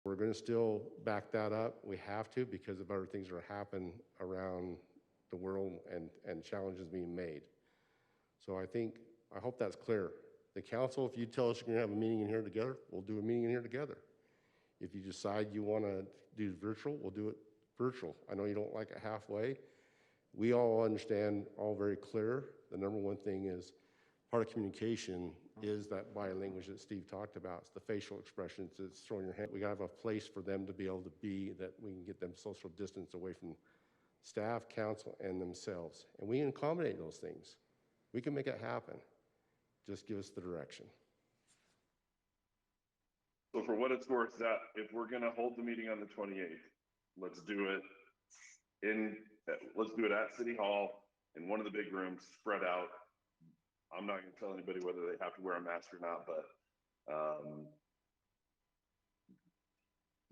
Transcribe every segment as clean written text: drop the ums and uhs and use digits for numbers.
We're going to still back that up. We have to because of other things that are happening around the world and challenges being made. So I hope that's clear. The council, if you tell us you're going to have a meeting in here together, we'll do a meeting in here together. If you decide you want to do virtual, we'll do it virtual. I know you don't like it halfway. We all understand, all very clear. The number one thing is part of communication is that body language that Steve talked about. It's the facial expressions, it's throwing your hand. We gotta have a place for them to be able to be, that we can get them social distance away from staff, council, and themselves. And we can accommodate those things. We can make it happen. Just give us the direction. So for what it's worth, that if we're gonna hold the meeting on the 28th, let's do it let's do it at City Hall in one of the big rooms, spread out. I'm not gonna tell anybody whether they have to wear a mask or not, but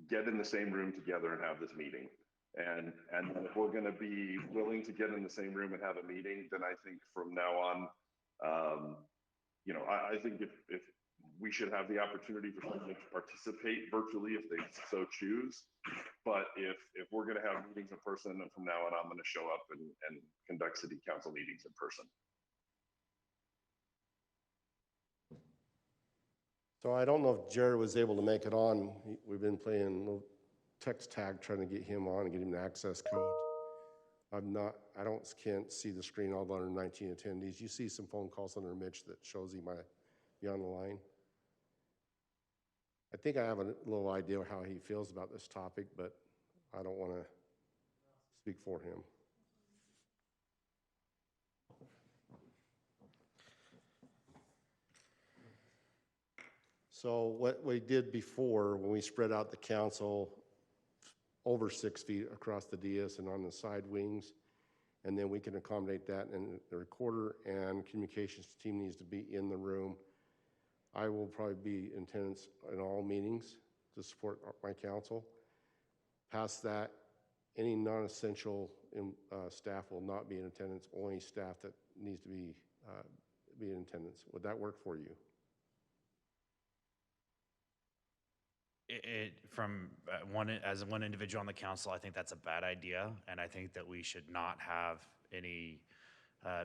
get in the same room together and have this meeting. And if we're gonna be willing to get in the same room and have a meeting, then I think from now on, I think if we should have the opportunity for someone to participate virtually if they so choose. But if we're going to have meetings in person, and from now on, I'm going to show up and conduct city council meetings in person. So I don't know if Jared was able to make it on. We've been playing a little text tag trying to get him on and get him the access code. Can't see the screen, all the other 19 attendees. You see some phone calls under Mitch that shows he might be on the line. I think I have a little idea of how he feels about this topic, but I don't want to speak for him. So what we did before, when we spread out the council over 6 feet across the dais and on the side wings, and then we can accommodate that, and the recorder and communications team needs to be in the room. I will probably be in attendance in all meetings to support my council. Past that, any non-essential staff will not be in attendance, only staff that needs to be in attendance. Would that work for you? As one individual on the council, I think that's a bad idea, and I think that we should not have any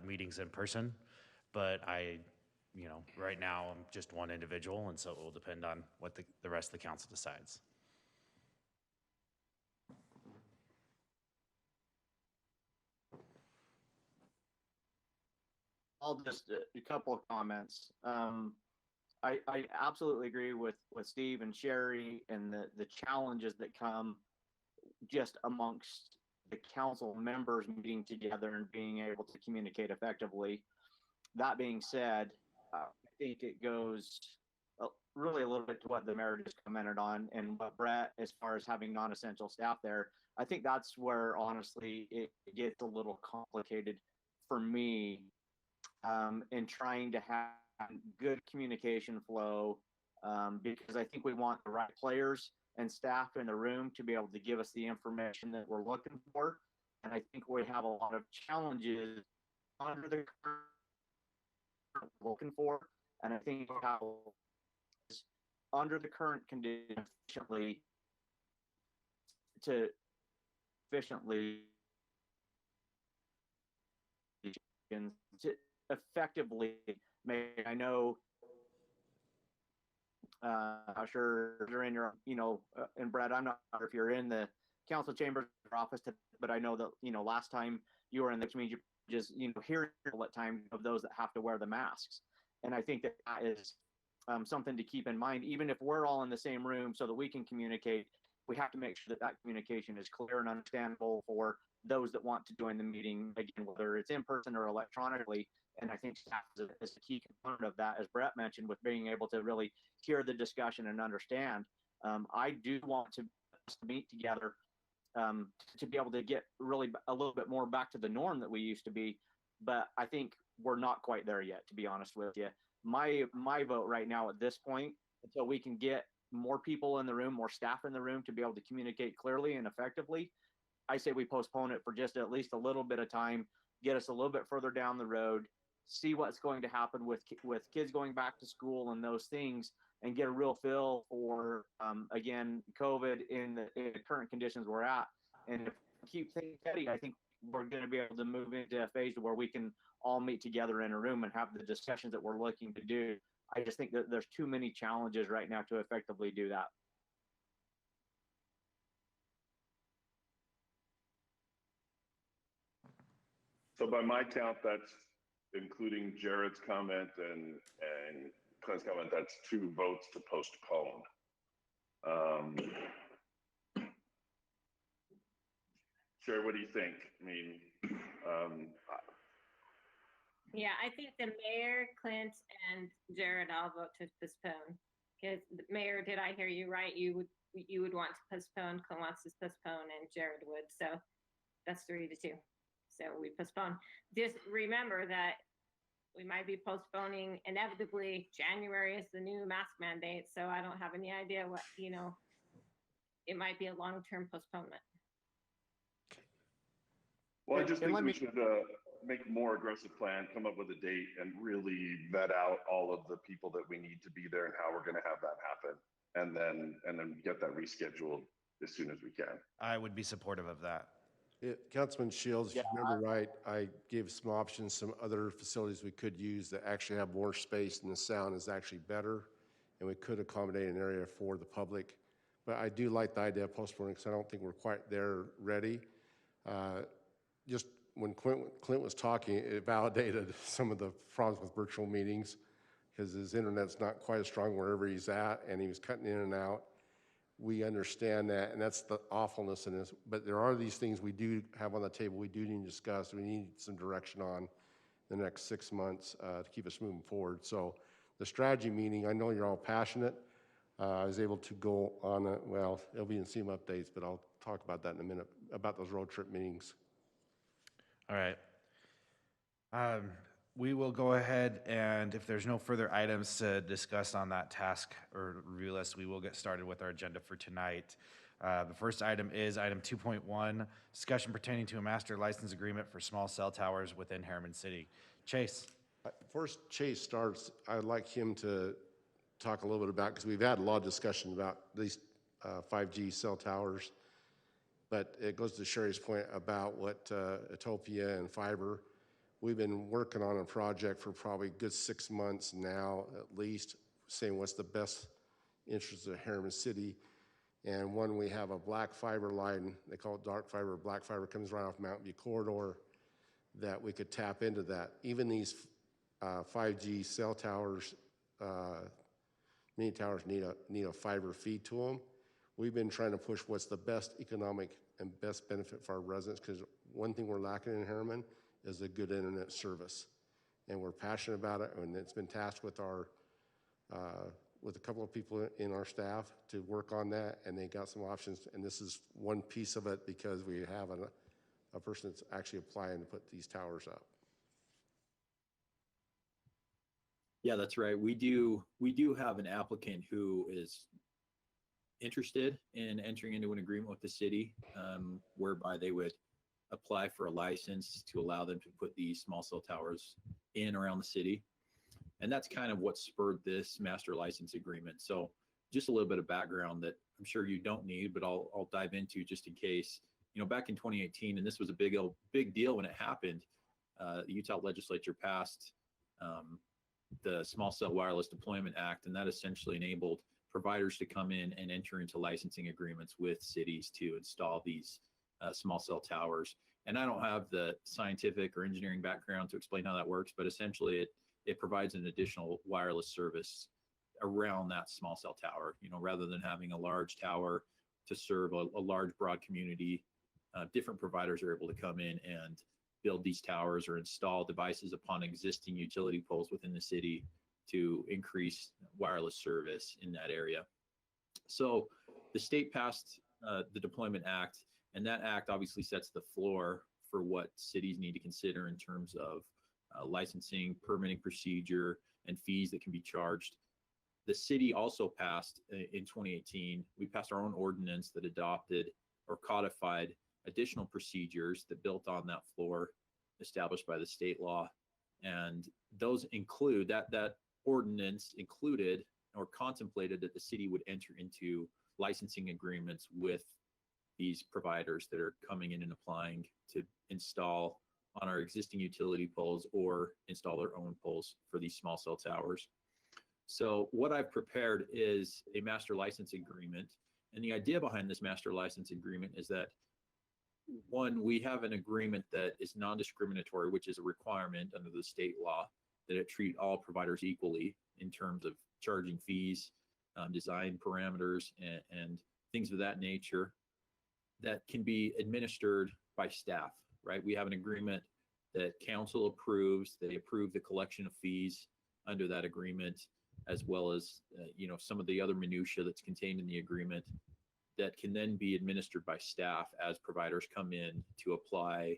meetings in person. But right now I'm just one individual, and so it will depend on what the rest of the council decides. I'll just a couple of comments. I absolutely agree with Steve and Sherry and the challenges that come just amongst the council members meeting together and being able to communicate effectively. That being said, I think it goes really a little bit to what the mayor just commented on and what Brett, as far as having non-essential staff there. I think that's where, honestly, it gets a little complicated for me in trying to have good communication flow, because I think we want the right players and staff in the room to be able to give us the information that we're looking for. And I think we have a lot of challenges under the current looking for. And I think how under the current condition efficiently to effectively make, I know I'm sure you're in your, and Brad, I'm not sure if you're in the council chamber office, but I know that, last time you were in the community, just, hearing all at time of those that have to wear the masks. And I think that is something to keep in mind, even if we're all in the same room so that we can communicate, we have to make sure that communication is clear and understandable for those that want to join the meeting, again, whether it's in person or electronically. And I think staff is a key component of that, as Brett mentioned, with being able to really hear the discussion and understand. I do want to meet together to be able to get really a little bit more back to the norm that we used to be. But I think we're not quite there yet, to be honest with you. My vote right now at this point, until we can get more people in the room, more staff in the room to be able to communicate clearly and effectively, I say we postpone it for just at least a little bit of time, get us a little bit further down the road, see what's going to happen with kids going back to school and those things, and get a real feel for, again, COVID in the current conditions we're at. And if we keep things steady, I think we're going to be able to move into a phase where we can all meet together in a room and have the discussions that we're looking to do. I just think that there's too many challenges right now to effectively do that. So by my count, that's including Jared's comment and Clint's comment, that's 2 votes to postpone. Sherry, what do you think? I mean, Yeah, I think the mayor, Clint, and Jared all vote to postpone. Because Mayor, did I hear you right? You would want to postpone. Clint wants to postpone, and Jared would. So that's 3-2. So we postpone. Just remember that we might be postponing inevitably. January is the new mask mandate, so I don't have any idea what, it might be a long-term postponement. well, I just And think we should make a more aggressive plan, come up with a date, and really vet out all of the people that we need to be there and how we're going to have that happen, and then get that rescheduled as soon as we can. I would be supportive of that. Councilman Shields, if you Yeah, remember right, I gave some options, some other facilities we could use that actually have more space and the sound is actually better, and we could accommodate an area for the public. But I do like the idea of postponing because I don't think we're quite there ready. Just when Clint was talking, it validated some of the problems with virtual meetings because his internet's not quite as strong wherever he's at, and he was cutting in and out. We understand that, and that's the awfulness in this. But there are these things we do have on the table we do need to discuss. We need some direction on the next 6 months to keep us moving forward. So the strategy meeting, I know you're all passionate. I was able to go on well, it'll be in SEMA updates, but I'll talk about that in a minute, about those road trip meetings. All right. We will go ahead, and if there's no further items to discuss on that task or review list, we will get started with our agenda for tonight. The first item is item 2.1, discussion pertaining to a master license agreement for small cell towers within Herriman City. Chase. First Chase starts, I'd like him to talk a little bit about, because we've had a lot of discussion about these 5G cell towers, but it goes to Sherry's point about what Utopia and fiber. We've been working on a project for probably a good 6 months now, at least, saying what's the best interest of Herriman City. And one, we have a black fiber line, they call it dark fiber, black fiber comes right off Mountain View corridor, that we could tap into that. Even these 5G cell towers, many towers need a fiber feed to them. We've been trying to push what's the best economic and best benefit for our residents, because one thing we're lacking in Herriman is a good internet service. And we're passionate about it, and it's been tasked with our, with a couple of people in our staff to work on that, and they got some options, and this is one piece of it because we have a person that's actually applying to put these towers up. Yeah, that's right. We do have an applicant who is interested in entering into an agreement with the city, whereby they would apply for a license to allow them to put these small cell towers in around the city. And that's kind of what spurred this master license agreement. So just a little bit of background that I'm sure you don't need, but I'll dive into just in case. Back in 2018, and this was a big deal when it happened, the Utah legislature passed the Small Cell Wireless Deployment Act, and that essentially enabled providers to come in and enter into licensing agreements with cities to install these small cell towers. And I don't have the scientific or engineering background to explain how that works, but essentially it provides an additional wireless service around that small cell tower. Rather than having a large tower to serve a large broad community, different providers are able to come in and build these towers or install devices upon existing utility poles within the city to increase wireless service in that area. So the state passed the Deployment Act, and that act obviously sets the floor for what cities need to consider in terms of licensing, permitting procedure, and fees that can be charged. The city also passed in 2018, we passed our own ordinance that adopted or codified additional procedures that built on that floor established by the state law. And those include, that ordinance included or contemplated that the city would enter into licensing agreements with these providers that are coming in and applying to install on our existing utility poles or install their own poles for these small cell towers. So what I've prepared is a master license agreement. And the idea behind this master license agreement is that, one, we have an agreement that is non-discriminatory, which is a requirement under the state law, that it treat all providers equally in terms of charging fees, design parameters, and things of that nature that can be administered by staff, right? We have an agreement that council approves. They approve the collection of fees under that agreement, as well as some of the other minutia that's contained in the agreement that can then be administered by staff as providers come in to apply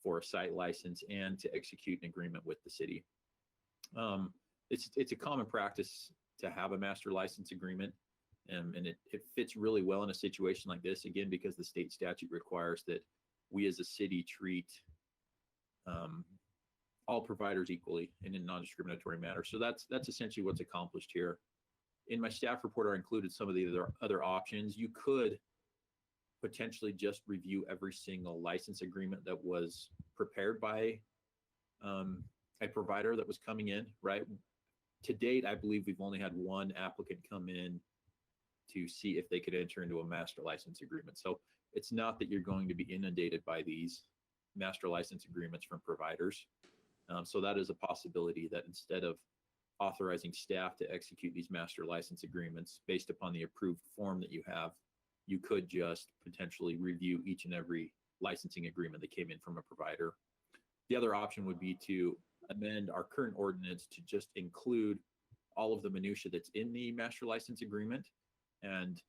for a site license and to execute an agreement with the city. It's a common practice to have a master license agreement, and it fits really well in a situation like this, again, because the state statute requires that we as a city treat all providers equally in a non-discriminatory manner. So that's essentially what's accomplished here. In my staff report, I included some of the other options. You could potentially just review every single license agreement that was prepared by a provider that was coming in, right? To date, I believe we've only had one applicant come in to see if they could enter into a master license agreement. So it's not that you're going to be inundated by these master license agreements from providers. So that is a possibility, that instead of authorizing staff to execute these master license agreements based upon the approved form that you have, you could just potentially review each and every licensing agreement that came in from a provider. The other option would be to amend our current ordinance to just include all of the minutia that's in the master license agreement, and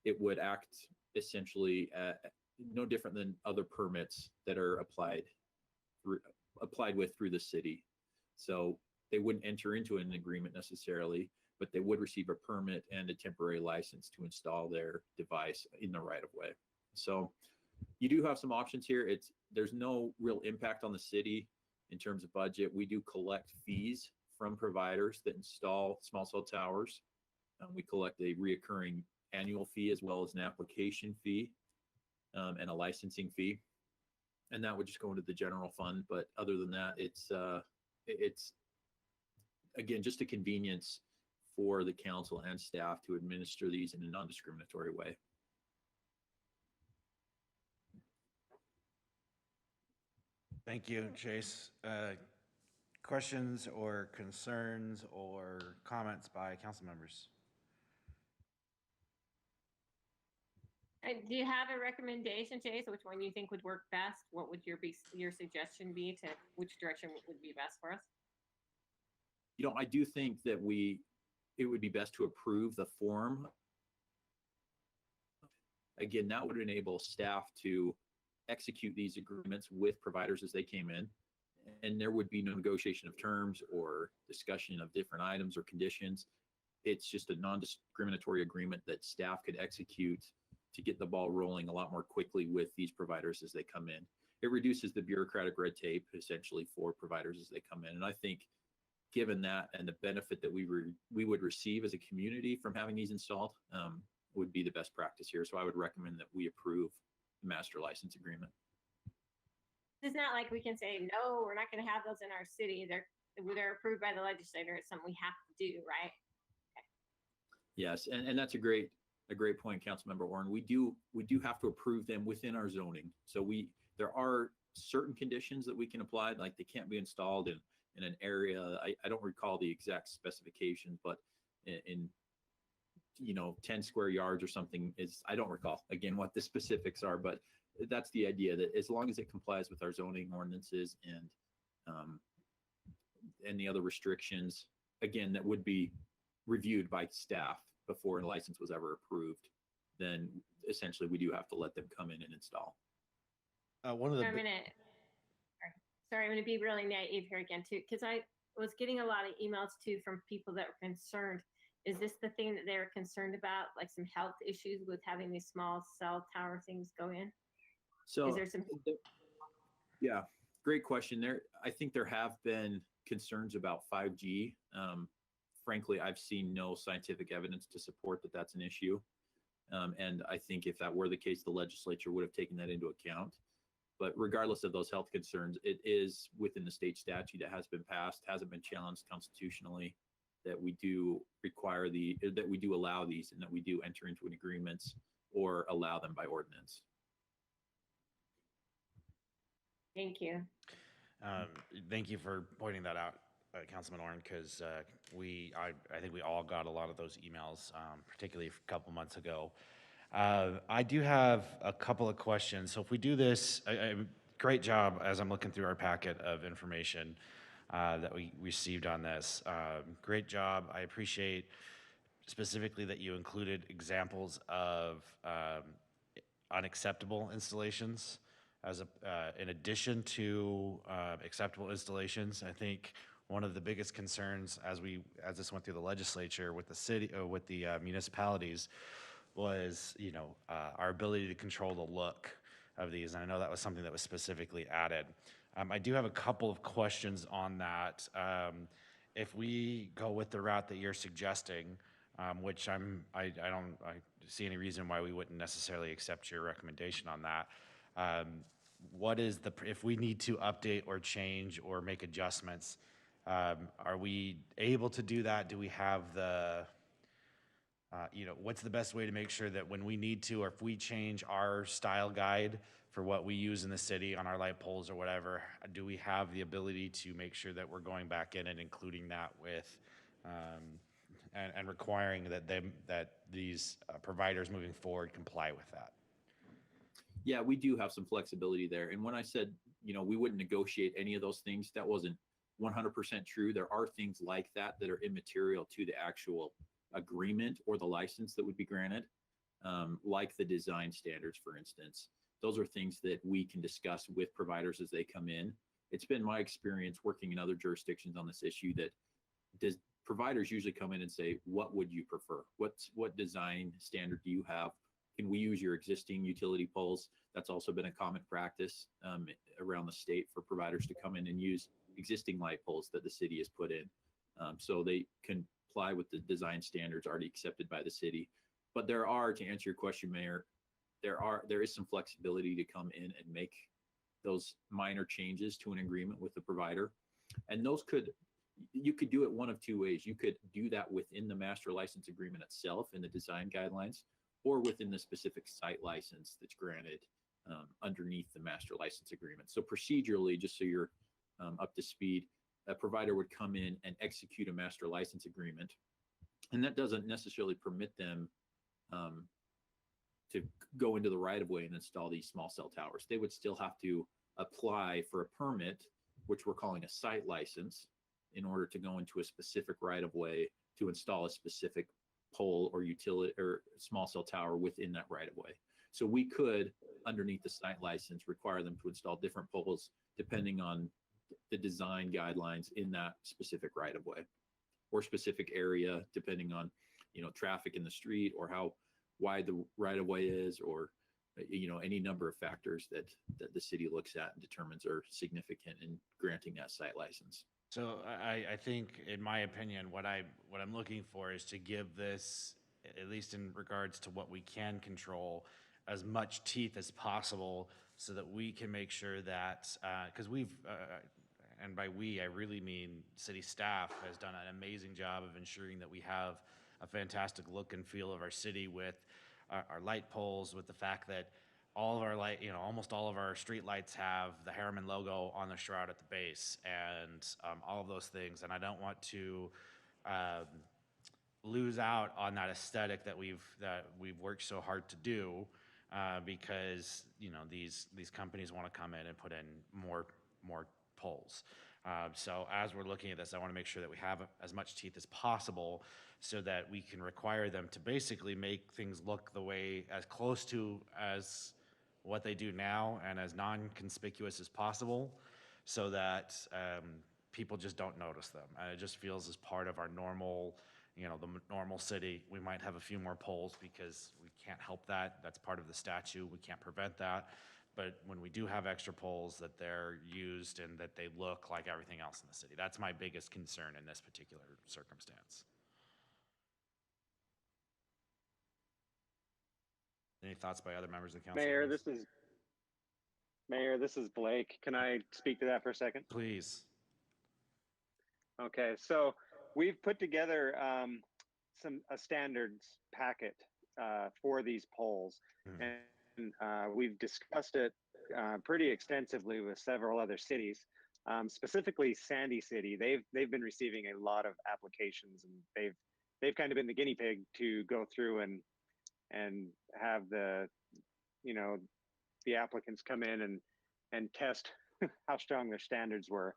it would act essentially no different than other permits that are applied with through the city. So they wouldn't enter into an agreement necessarily, but they would receive a permit and a temporary license to install their device in the right of way. So you do have some options here. There's no real impact on the city in terms of budget. We do collect fees from providers that install small cell towers. We collect a reoccurring annual fee as well as an application fee and a licensing fee. And that would just go into the general fund. But other than that, it's again, just a convenience for the council and staff to administer these in a non-discriminatory way. Thank you, Chase. Questions or concerns or comments by council members? Do you have a recommendation, Chase? Which one you think would work best? What would your suggestion be to which direction would be best for us? I do think that it would be best to approve the form. Again, that would enable staff to execute these agreements with providers as they came in, and there would be no negotiation of terms or discussion of different items or conditions. It's just a non-discriminatory agreement that staff could execute to get the ball rolling a lot more quickly with these providers as they come in. It reduces the bureaucratic red tape essentially for providers as they come in. And I think given that and the benefit that we would receive as a community from having these installed would be the best practice here. So I would recommend that we approve the master license agreement. It's not like we can say, no, we're not going to have those in our city. They're approved by the legislator. It's something we have to do, right? Okay. Yes, and that's a great point, Councilmember Warren. We do have to approve them within our zoning. So there are certain conditions that we can apply, like they can't be installed in an area. I don't recall the exact specifications, but in 10 square yards or something I don't recall again what the specifics are, but that's the idea, that as long as it complies with our zoning ordinances and the other restrictions, again, that would be reviewed by staff before a license was ever approved, then essentially we do have to let them come in and install. One of the Sorry, I'm going to be really naive here again too, because I was getting a lot of emails too from people that were concerned. Is this the thing that they're concerned about, like some health issues with having these small cell tower things go in? So is there some? Yeah, great question. I think there have been concerns about 5G frankly, I've seen no scientific evidence to support that that's an issue. And I think if that were the case, the legislature would have taken that into account. But regardless of those health concerns, it is within the state statute that has been passed, hasn't been challenged constitutionally, that we do that we do allow these and that we do enter into an agreements or allow them by ordinance. Thank you. Thank you for pointing that out, Councilman Oren, because I think we all got a lot of those emails, particularly a couple months ago. I do have a couple of questions. So if we do this, great job as I'm looking through our packet of information that we received on this. Great job. I appreciate specifically that you included examples of unacceptable installations as in addition to acceptable installations. I think one of the biggest concerns as this went through the legislature with the city, with the municipalities, was our ability to control the look of these. And I know that was something that was specifically added. I do have a couple of questions on that. If we go with the route that you're suggesting, which I don't see any reason why we wouldn't necessarily accept your recommendation on that. If we need to update or change or make adjustments, are we able to do that? Do we have what's the best way to make sure that when we need to, or if we change our style guide for what we use in the city on our light poles or whatever, do we have the ability to make sure that we're going back in and including that with, and requiring that these providers moving forward comply with that? Yeah, we do have some flexibility there. And when I said, we wouldn't negotiate any of those things, that wasn't 100% true. There are things like that that are immaterial to the actual agreement or the license that would be granted, like the design standards, for instance. Those are things that we can discuss with providers as they come in. It's been my experience working in other jurisdictions on this issue that providers usually come in and say, what would you prefer? What design standard do you have? Can we use your existing utility poles? That's also been a common practice around the state for providers to come in and use existing light poles that the city has put in. So they can comply with the design standards already accepted by the city. But there are, to answer your question, Mayor, there is some flexibility to come in and make those minor changes to an agreement with the provider. And you could do it one of two ways. You could do that within the master license agreement itself in the design guidelines, or within the specific site license that's granted underneath the master license agreement. So procedurally, just so you're up to speed, a provider would come in and execute a master license agreement. And that doesn't necessarily permit them to go into the right of way and install these small cell towers. They would still have to apply for a permit, which we're calling a site license, in order to go into a specific right of way to install a specific pole or utility or small cell tower within that right of way. So we could, underneath the site license, require them to install different poles depending on the design guidelines in that specific right of way, or specific area, depending on traffic in the street, or how wide the right of way is, or any number of factors that the city looks at and determines are significant in granting that site license. So I think, in my opinion, what I'm looking for is to give this, at least in regards to what we can control, as much teeth as possible, so that we can make sure that, because we've, and by we, I really mean city staff has done an amazing job of ensuring that we have a fantastic look and feel of our city with our light poles, with the fact that all of our almost all of our street lights have the Herriman logo on the shroud at the base, and all of those things. And I don't want to lose out on that aesthetic that we've worked so hard to do, because these companies want to come in and put in more poles. So as we're looking at this, I want to make sure that we have as much teeth as possible, so that we can require them to basically make things look the way, as close to as what they do now, and as non-conspicuous as possible, so that people just don't notice them. And it just feels as part of our normal, the normal city. We might have a few more poles because we can't help that. That's part of the statute. We can't prevent that. But when we do have extra poles, that they're used and that they look like everything else in the city. That's my biggest concern in this particular circumstance. Any thoughts by other members of the council? Mayor, on this? this is Blake. Can I speak to that for a second? Please. Okay, so we've put together a standards packet for these polls, Mhm. and we've discussed it pretty extensively with several other cities. Specifically, Sandy City, they've been receiving a lot of applications, and they've kind of been the guinea pig to go through and have the the applicants come in and test how strong their standards were.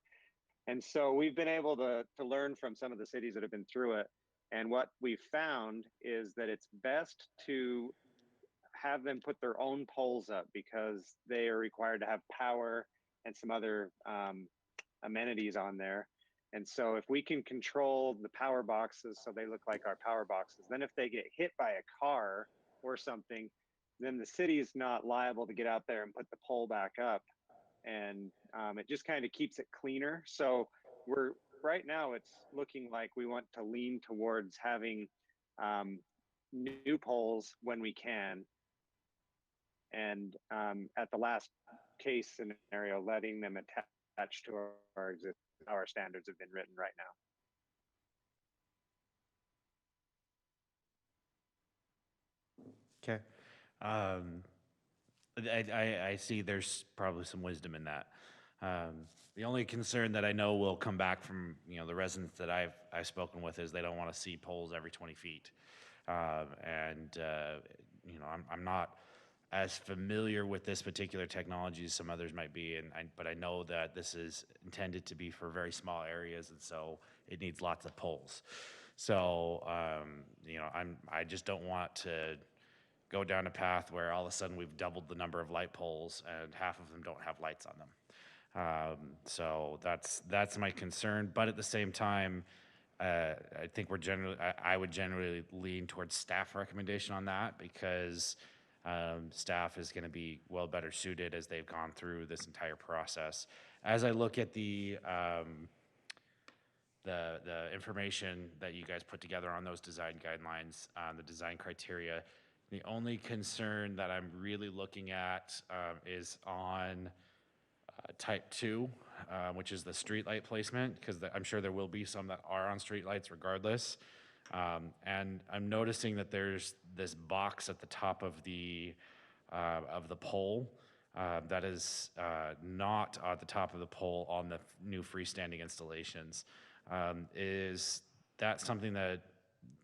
And so we've been able to learn from some of the cities that have been through it. And what we've found is that it's best to have them put their own poles up because they are required to have power and some other amenities on there. And so if we can control the power boxes so they look like our power boxes, then if they get hit by a car or something, then the city is not liable to get out there and put the pole back up. And it just kind of keeps it cleaner. So we're right now it's looking like we want to lean towards having new poles when we can, and at the last case scenario, letting them attach to our existing how our standards have been written right now. Okay. I see there's probably some wisdom in that. The only concern that I know will come back from, the residents that I've spoken with is they don't want to see poles every 20 feet. I'm not as familiar with this particular technology as some others might be, but I know that this is intended to be for very small areas, and so it needs lots of poles. So, I just don't want to go down a path where all of a sudden we've doubled the number of light poles and half of them don't have lights on them. So that's my concern. But at the same time, I think I would generally lean towards staff recommendation on that because staff is going to be better suited as they've gone through this entire process. As I look at the information that you guys put together on those design guidelines, the design criteria, the only concern that I'm really looking at is on type 2, which is the streetlight placement, because I'm sure there will be some that are on streetlights regardless. And I'm noticing that there's this box at the top of the pole that is not at the top of the pole on the new freestanding installations. Is that something that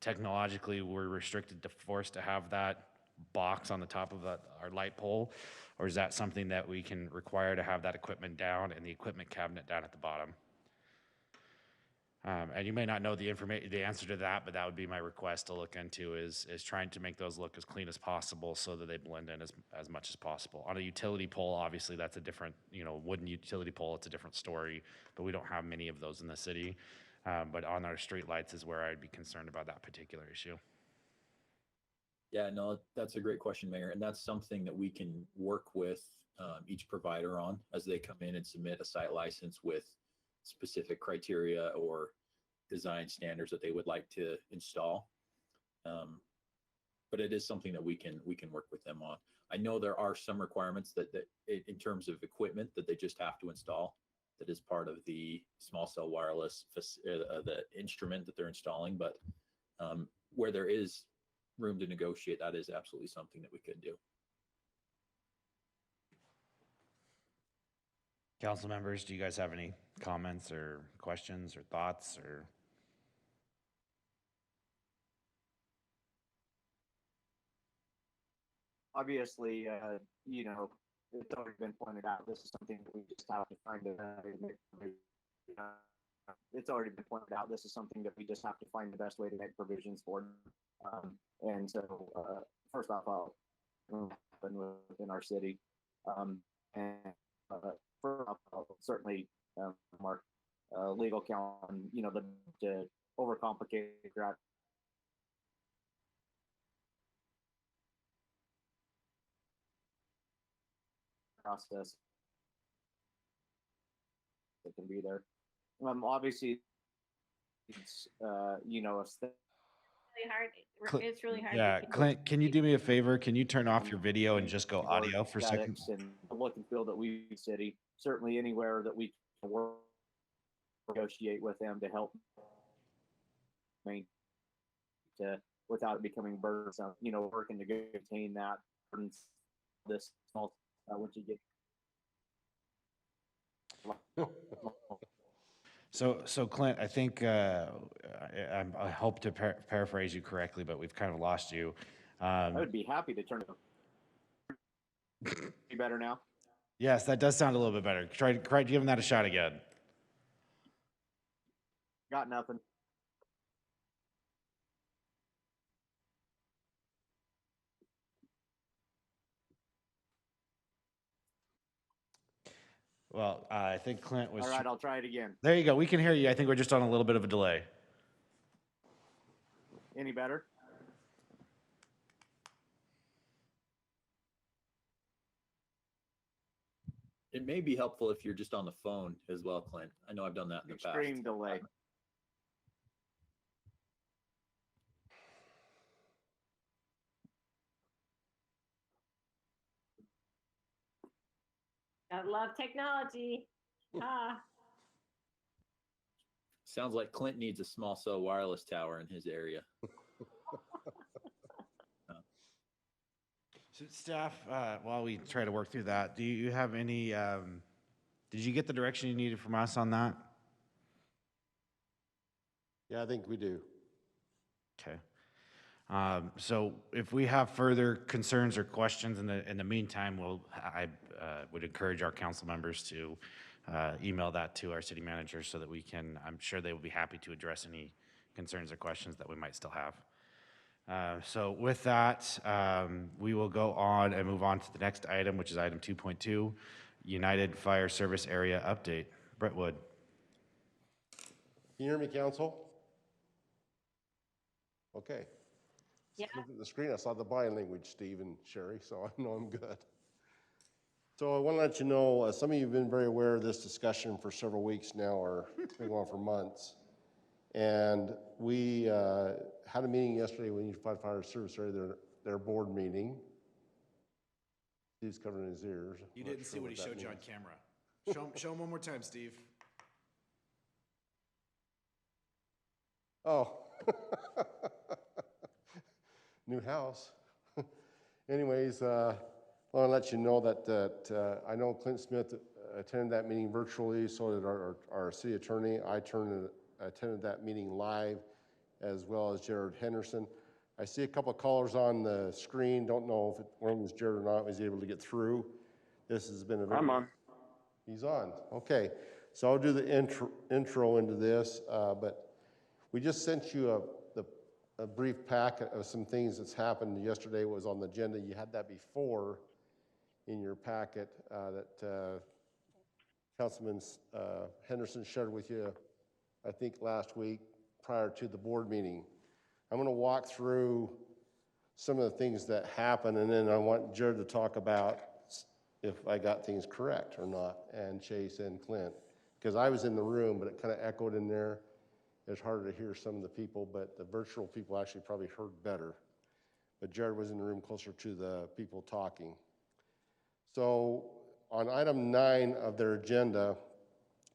technologically we're restricted to force to have that box on the top of our light pole? Or is that something that we can require to have that equipment down and the equipment cabinet down at the bottom? And you may not know the answer to that, but that would be my request to look into is trying to make those look as clean as possible so that they blend in as much as possible. On a utility pole, obviously that's a different, wooden utility pole, it's a different story, but we don't have many of those in the city. But on our street lights is where I'd be concerned about that particular issue. Yeah, no, that's a great question, Mayor. And that's something that we can work with each provider on as they come in and submit a site license with specific criteria or design standards that they would like to install. But it is something that we can work with them on. I know there are some requirements that in terms of equipment that they just have to install. That is part of the small cell wireless, the instrument that they're installing. But where there is room to negotiate, that is absolutely something that we could do. Council members, do you guys have any comments or questions or thoughts or? Obviously, it's already been pointed out. This is something that we just have to find it's already been pointed out. This is something that we just have to find the best way to make provisions for. And so, first off, I'll happen within our city. And first off, I'll certainly mark legal counsel, the overcomplicated process that can be there. Obviously, it's really hard. Cl- It's really hard. Yeah, to keep Clint, can you do me a favor? Can you turn off your video and just go Or audio for a second? aesthetics and the look and feel that we city, certainly anywhere that we can work, negotiate with them to help main to without it becoming burdensome, working to maintain that this small once you get So Clint, I think I hope to paraphrase you correctly, but we've kind of lost you. I would be happy to turn it. Be better now. Yes, that does sound a little bit better. Try giving that a shot again. Got nothing. Well, I think Clint was. All right, I'll try it again. There you go. We can hear you. I think we're just on a little bit of a delay. Any better? It may be helpful if you're just on the phone as well, Clint. I know I've done that in the past. Extreme delay. I love technology. Ah, Sounds like Clint needs a small cell wireless tower in his area. So staff, while we try to work through that, do you have any? Did you get the direction you needed from us on that? Yeah, I think we do. Okay. So if we have further concerns or questions in the meantime, I would encourage our council members to email that to our city manager so that we can, I'm sure they will be happy to address any concerns or questions that we might still have. So with that, we will go on and move on to the next item, which is item 2.2, United Fire Service Area Update. Brett Wood. Can you hear me, council? Okay. Yeah. Look at the screen. I saw the body language, Steve and Sherry, so I know I'm good. So I want to let you know, some of you have been very aware of this discussion for several weeks now, or it's been going on for months. And we had a meeting yesterday with Unified Fire Service Area, their board meeting. Steve's covering his ears. You I'm not didn't sure see what he that showed you on means. camera. Show him one more time, Steve. Oh. New house. Anyways, I want to let you know that I know Clint Smith attended that meeting virtually, so did our city attorney. I attended that meeting live, as well as Jared Henderson. I see a couple of callers on the screen. Don't know if one of them was Jared or not. Was able to get through. This has been a very... I'm on. He's on. Okay. So I'll do the intro into this, but we just sent you a brief packet of some things that's happened. Yesterday was on the agenda. You had that before in your packet that Councilman Henderson shared with you, I think last week prior to the board meeting. I'm going to walk through some of the things that happened, and then I want Jared to talk about if I got things correct or not, and Chase and Clint, because I was in the room, but it kind of echoed in there. It's harder to hear some of the people, but the virtual people actually probably heard better. But Jared was in the room closer to the people talking. So on item 9 of their agenda,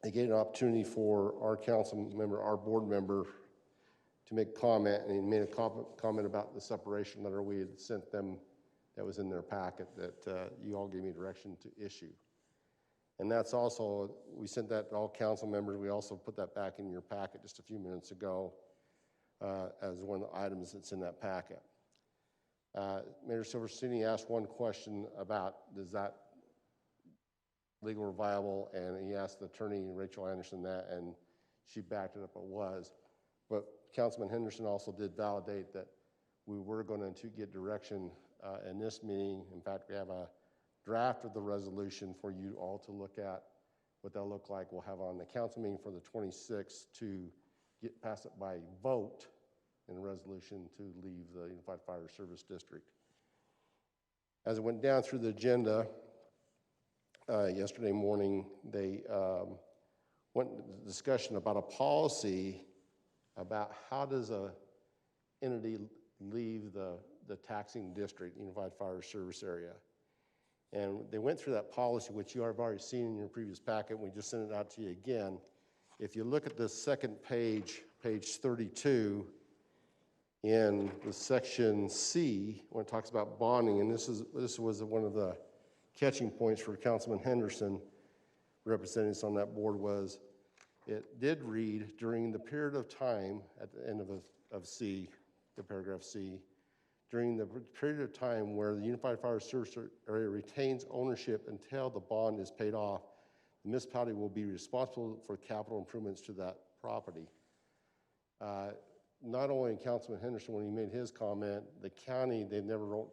they gave an opportunity for our council member, our board member, to make comment, and he made a comment about the separation letter we had sent them that was in their packet that you all gave me direction to issue. And that's also, we sent that to all council members. We also put that back in your packet just a few minutes ago as one of the items that's in that packet. Mayor Silverstein asked one question about, is that legal or viable? And he asked the attorney, Rachel Anderson, that, and she backed it up, it was. But Councilman Henderson also did validate that we were going to get direction in this meeting. In fact, we have a draft of the resolution for you all to look at what that'll look like. We'll have on the council meeting for the 26th to pass it by vote in a resolution to leave the Unified Fire Service District. As it went down through the agenda yesterday morning, they went into discussion about a policy about how does a entity leave the taxing district, Unified Fire Service Area. And they went through that policy, which you have already seen in your previous packet. We just sent it out to you again. If you look at the second page, page 32, in the section C, when it talks about bonding, and this was one of the catching points for Councilman Henderson, representing us on that board, was it did read during the period of time at the end of C, the paragraph C, during the period of time where the Unified Fire Service Area retains ownership until the bond is paid off, the municipality will be responsible for capital improvements to that property. Not only Councilman Henderson, when he made his comment, the county, they never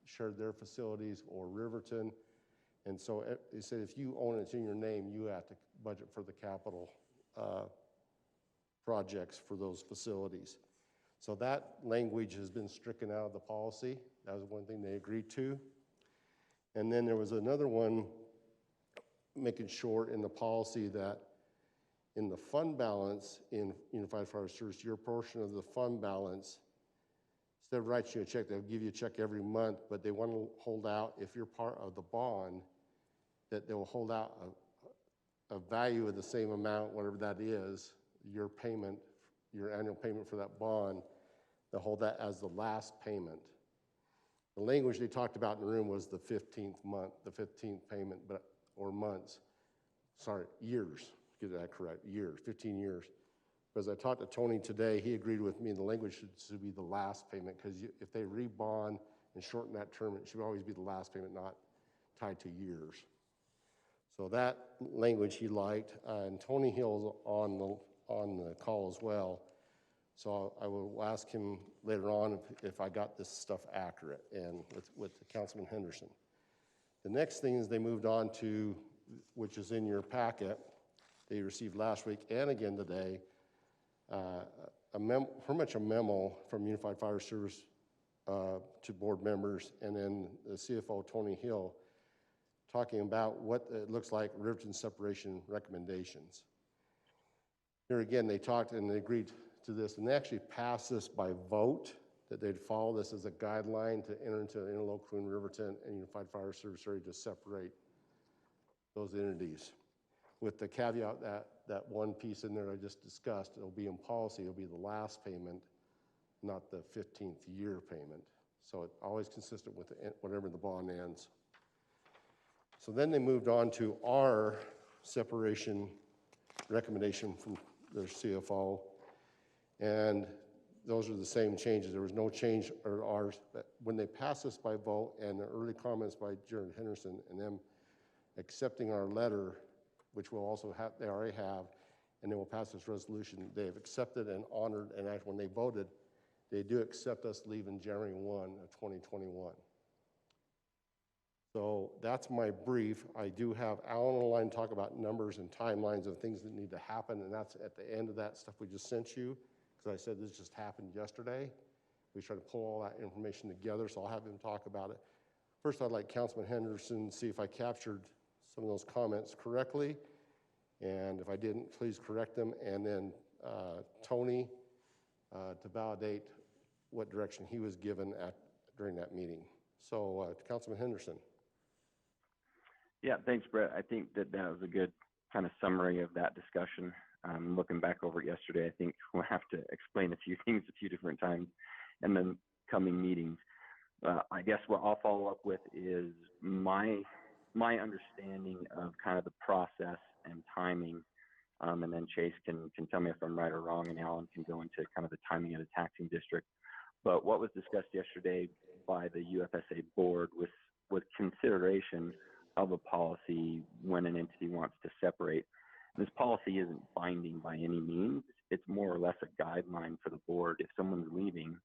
shared their facilities, or Riverton. And so he said, if you own it, it's in your name, you have to budget for the capital projects for those facilities. So that language has been stricken out of the policy. That was one thing they agreed to. And then there was another one, making sure in the policy that in the fund balance in Unified Fire Service, your portion of the fund balance, instead of writing you a check, they'll give you a check every month, but they want to hold out, if you're part of the bond, that they will hold out a value of the same amount, whatever that is, your payment, your annual payment for that bond, they'll hold that as the last payment. The language they talked about in the room was the 15th month, the 15th payment, or months. Sorry, years. Get that correct, years, 15 years. Because I talked to Tony today, he agreed with me the language should be the last payment, because if they rebond and shorten that term, it should always be the last payment, not tied to years. So that language he liked, and Tony Hill's on the call as well. So I will ask him later on if I got this stuff accurate, and with Councilman Henderson. The next thing is they moved on to, which is in your packet, they received last week and again today, pretty much a memo from Unified Fire Service to board members, and then the CFO, Tony Hill, talking about what it looks like Riverton separation recommendations. Here again, they talked and they agreed to this, and they actually passed this by vote, that they'd follow this as a guideline to enter into an interlocal between Riverton and Unified Fire Service Area to separate those entities. With the caveat that one piece in there I just discussed, it'll be in policy, it'll be the last payment, not the 15th year payment. So it's always consistent with whatever the bond ends. So then they moved on to our separation recommendation from their CFO, and those are the same changes. There was no change or ours, but when they passed this by vote, and the early comments by Jared Henderson and them accepting our letter, which will also have, they already have, and they will pass this resolution. They have accepted and honored, and when they voted, they do accept us leaving January 1 of 2021. So that's my brief. I do have Alan on the line to talk about numbers and timelines of things that need to happen, and that's at the end of that stuff we just sent you, because I said this just happened yesterday. We try to pull all that information together, so I'll have him talk about it. First, I'd like Councilman Henderson to see if I captured some of those comments correctly, and if I didn't, please correct them, and then Tony to validate what direction he was given during that meeting. So Councilman Henderson. Yeah, thanks, Brett. I think that was a good kind of summary of that discussion. Looking back over it yesterday, I think we'll have to explain a few things a few different times in the coming meetings. I guess what I'll follow up with is my understanding of kind of the process and timing, and then Chase can tell me if I'm right or wrong, and Alan can go into kind of the timing of the taxing district. But what was discussed yesterday by the UFSA board was consideration of a policy when an entity wants to separate. And this policy isn't binding by any means. It's more or less a guideline for the board. If someone's leaving,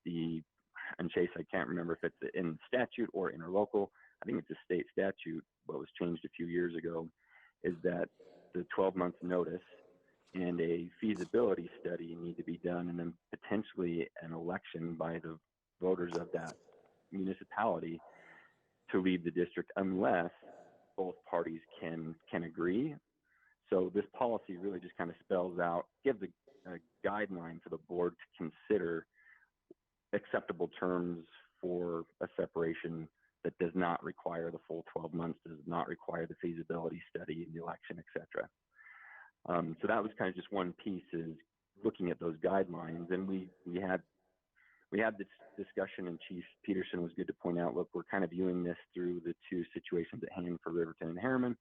and Chase, I can't remember if it's in statute or interlocal, I think it's a state statute, but was changed a few years ago, is that the 12-month notice and a feasibility study need to be done, and then potentially an election by the voters of that municipality to leave the district, unless both parties can agree. So this policy really just kind of spells out, gives a guideline for the board to consider acceptable terms for a separation that does not require the full 12 months, does not require the feasibility study and the election, et cetera. So that was kind of just one piece, is looking at those guidelines. And we had this discussion, and Chief Peterson was good to point out, look, we're kind of viewing this through the two situations at hand for Riverton and Herriman,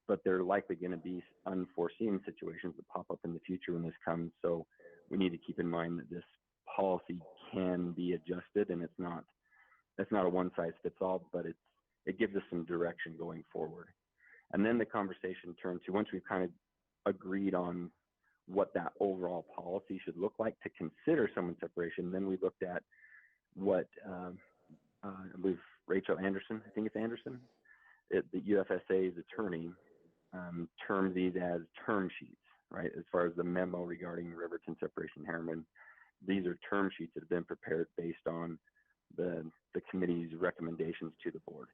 but there are likely going to be unforeseen situations that pop up in the future when this comes. So we need to keep in mind that this policy can be adjusted, and it's not a one size fits all, but it gives us some direction going forward. And then the conversation turned to, once we've kind of agreed on what that overall policy should look like to consider someone separation, then we looked at what I believe Rachel Anderson, I think it's Anderson, the UFSA's attorney, termed these as term sheets, right? As far as the memo regarding Riverton separation Herriman, these are term sheets that have been prepared based on the committee's recommendations to the board.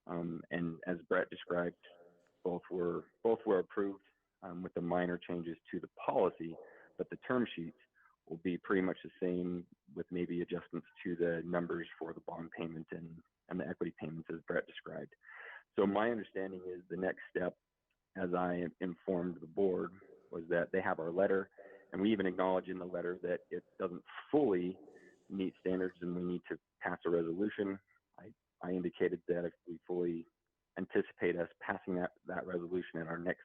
And as Brett described, both were approved with the minor changes to the policy, but the term sheets will be pretty much the same with maybe adjustments to the numbers for the bond payment and the equity payments as Brett described. So my understanding is the next step, as I informed the board, was that they have our letter, and we even acknowledge in the letter that it doesn't fully meet standards and we need to pass a resolution. I indicated that if we fully anticipate us passing that resolution at our next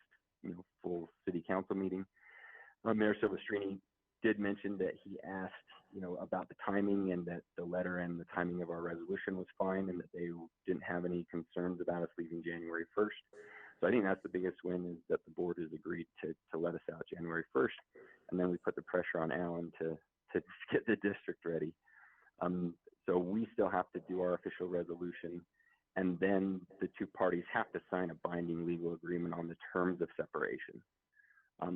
full city council meeting. Mayor Silvestrini did mention that he asked about the timing, and that the letter and the timing of our resolution was fine, and that they didn't have any concerns about us leaving January 1st. So I think that's the biggest win, is that the board has agreed to let us out January 1st, and then we put the pressure on Alan to get the district ready. So we still have to do our official resolution, and then the two parties have to sign a binding legal agreement on the terms of separation.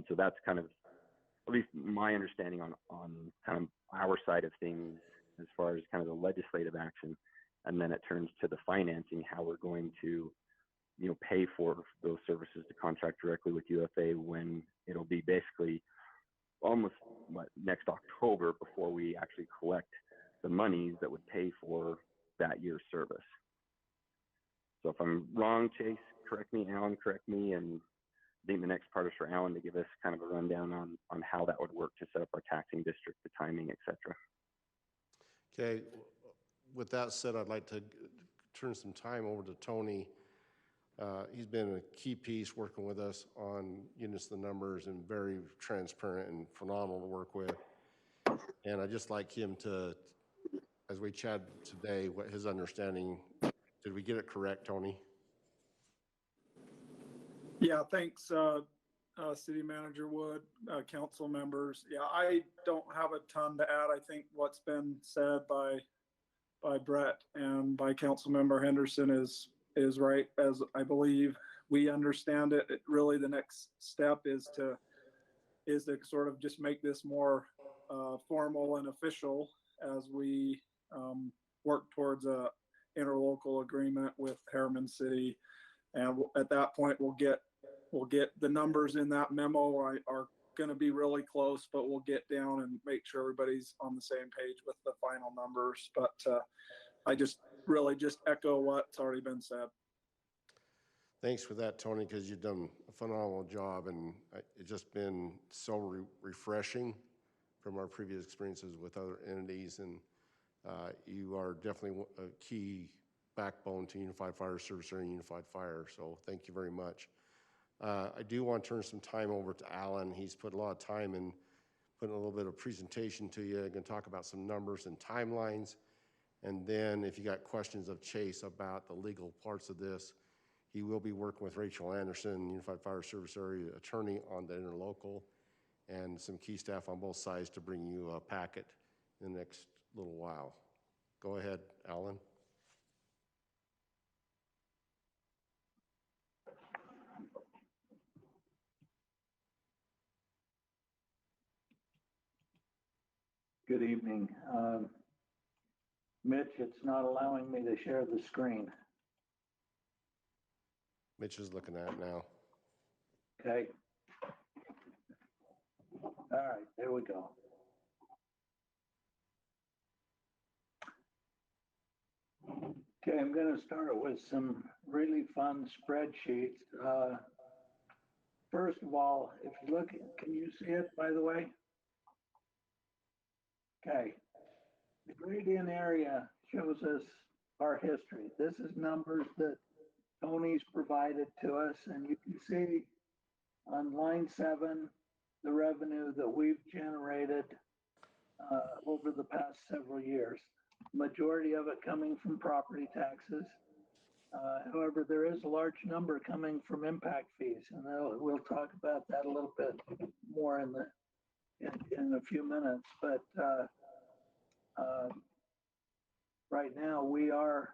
So that's kind of, at least my understanding on kind of our side of things as far as kind of the legislative action, and then it turns to the financing, how we're going to pay for those services to contract directly with UFA, when it'll be basically almost next October before we actually collect the monies that would pay for that year's service. So if I'm wrong, Chase, correct me, Alan, correct me, and I think the next part is for Alan to give us kind of a rundown on how that would work to set up our taxing district, the timing, et cetera. Okay, with that said, I'd like to turn some time over to Tony. He's been a key piece working with us on getting us the numbers, and very transparent and phenomenal to work with. And I'd just like him to, as we chat today, what his understanding, did we get it correct, Tony? Yeah, thanks, City Manager Wood, council members. Yeah, I don't have a ton to add. I think what's been said by Brett and by Council Member Henderson is right, as I believe we understand it. Really, the next step is to sort of just make this more formal and official as we work towards a interlocal agreement with Herriman City. And at that point, we'll get the numbers in that memo are going to be really close, but we'll get down and make sure everybody's on the same page with the final numbers. But I just echo what's already been said. Thanks for that, Tony, because you've done a phenomenal job, and it's just been so refreshing from our previous experiences with other entities, and you are definitely a key backbone to Unified Fire Service Area and Unified Fire, so thank you very much. I do want to turn some time over to Alan. He's put a lot of time in putting a little bit of presentation to you. I'm going to talk about some numbers and timelines, and then if you got questions of Chase about the legal parts of this, he will be working with Rachel Anderson, Unified Fire Service Area attorney, on the interlocal, and some key staff on both sides to bring you a packet in the next little while. Go ahead, Alan. Good evening. Mitch, it's not allowing me to share the screen. Mitch is looking at it now. Okay. All right, there we go. Okay, I'm going to start with some really fun spreadsheets. First of all, if you look, can you see it, by the way? Okay. The gradient area shows us our history. This is numbers that Tony's provided to us, and you can see on line 7 the revenue that we've generated over the past several years. Majority of it coming from property taxes. However, there is a large number coming from impact fees, and we'll talk about that a little bit more in a few minutes. But right now we are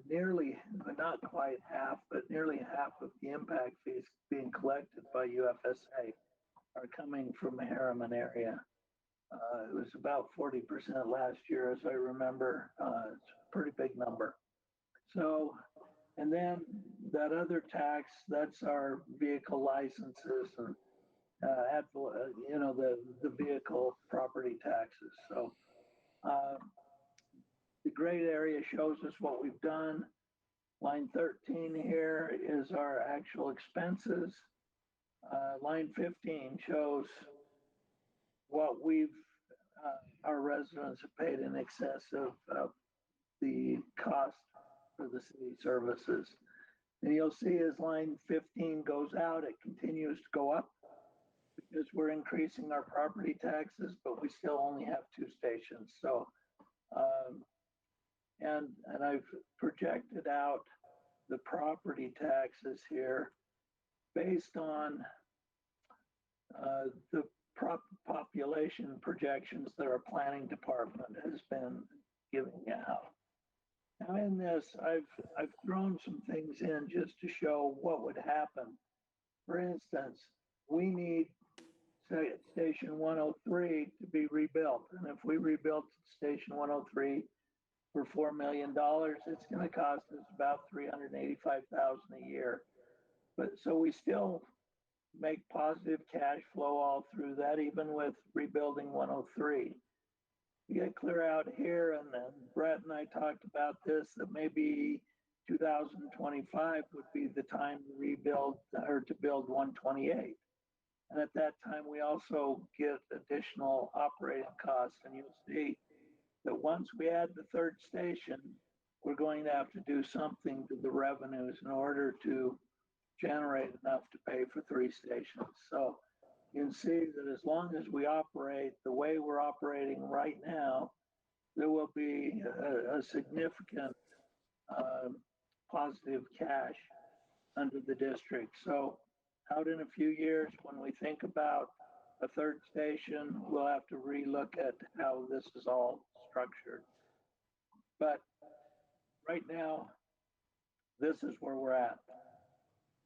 nearly, not quite half, but nearly half of the impact fees being collected by UFSA are coming from the Herriman area. It was about 40% last year, as I remember. It's a pretty big number. So, and then that other tax, that's our vehicle licenses and the vehicle property taxes. So the gray area shows us what we've done. Line 13 here is our actual expenses. Line 15 shows what our residents have paid in excess of the cost for the city services. And you'll see as line 15 goes out, it continues to go up because we're increasing our property taxes, but we still only have 2 stations. So, and I've projected out the property taxes here based on the population projections that our planning department has been giving out. Now in this, I've thrown some things in just to show what would happen. For instance, we need Station 103 to be rebuilt. And if we rebuilt Station 103 for $4 million, it's going to cost us about $385,000 a year. But so we still make positive cash flow all through that, even with rebuilding 103. You get clear out here, and then Brett and I talked about this, that maybe 2025 would be the time to rebuild or to build 128. And at that time, we also get additional operating costs. And you'll see that once we add the 3rd station, we're going to have to do something to the revenues in order to generate enough to pay for 3 stations. So you can see that as long as we operate the way we're operating right now, there will be a significant positive cash under the district. So out in a few years, when we think about a 3rd station, we'll have to relook at how this is all structured. But right now, this is where we're at.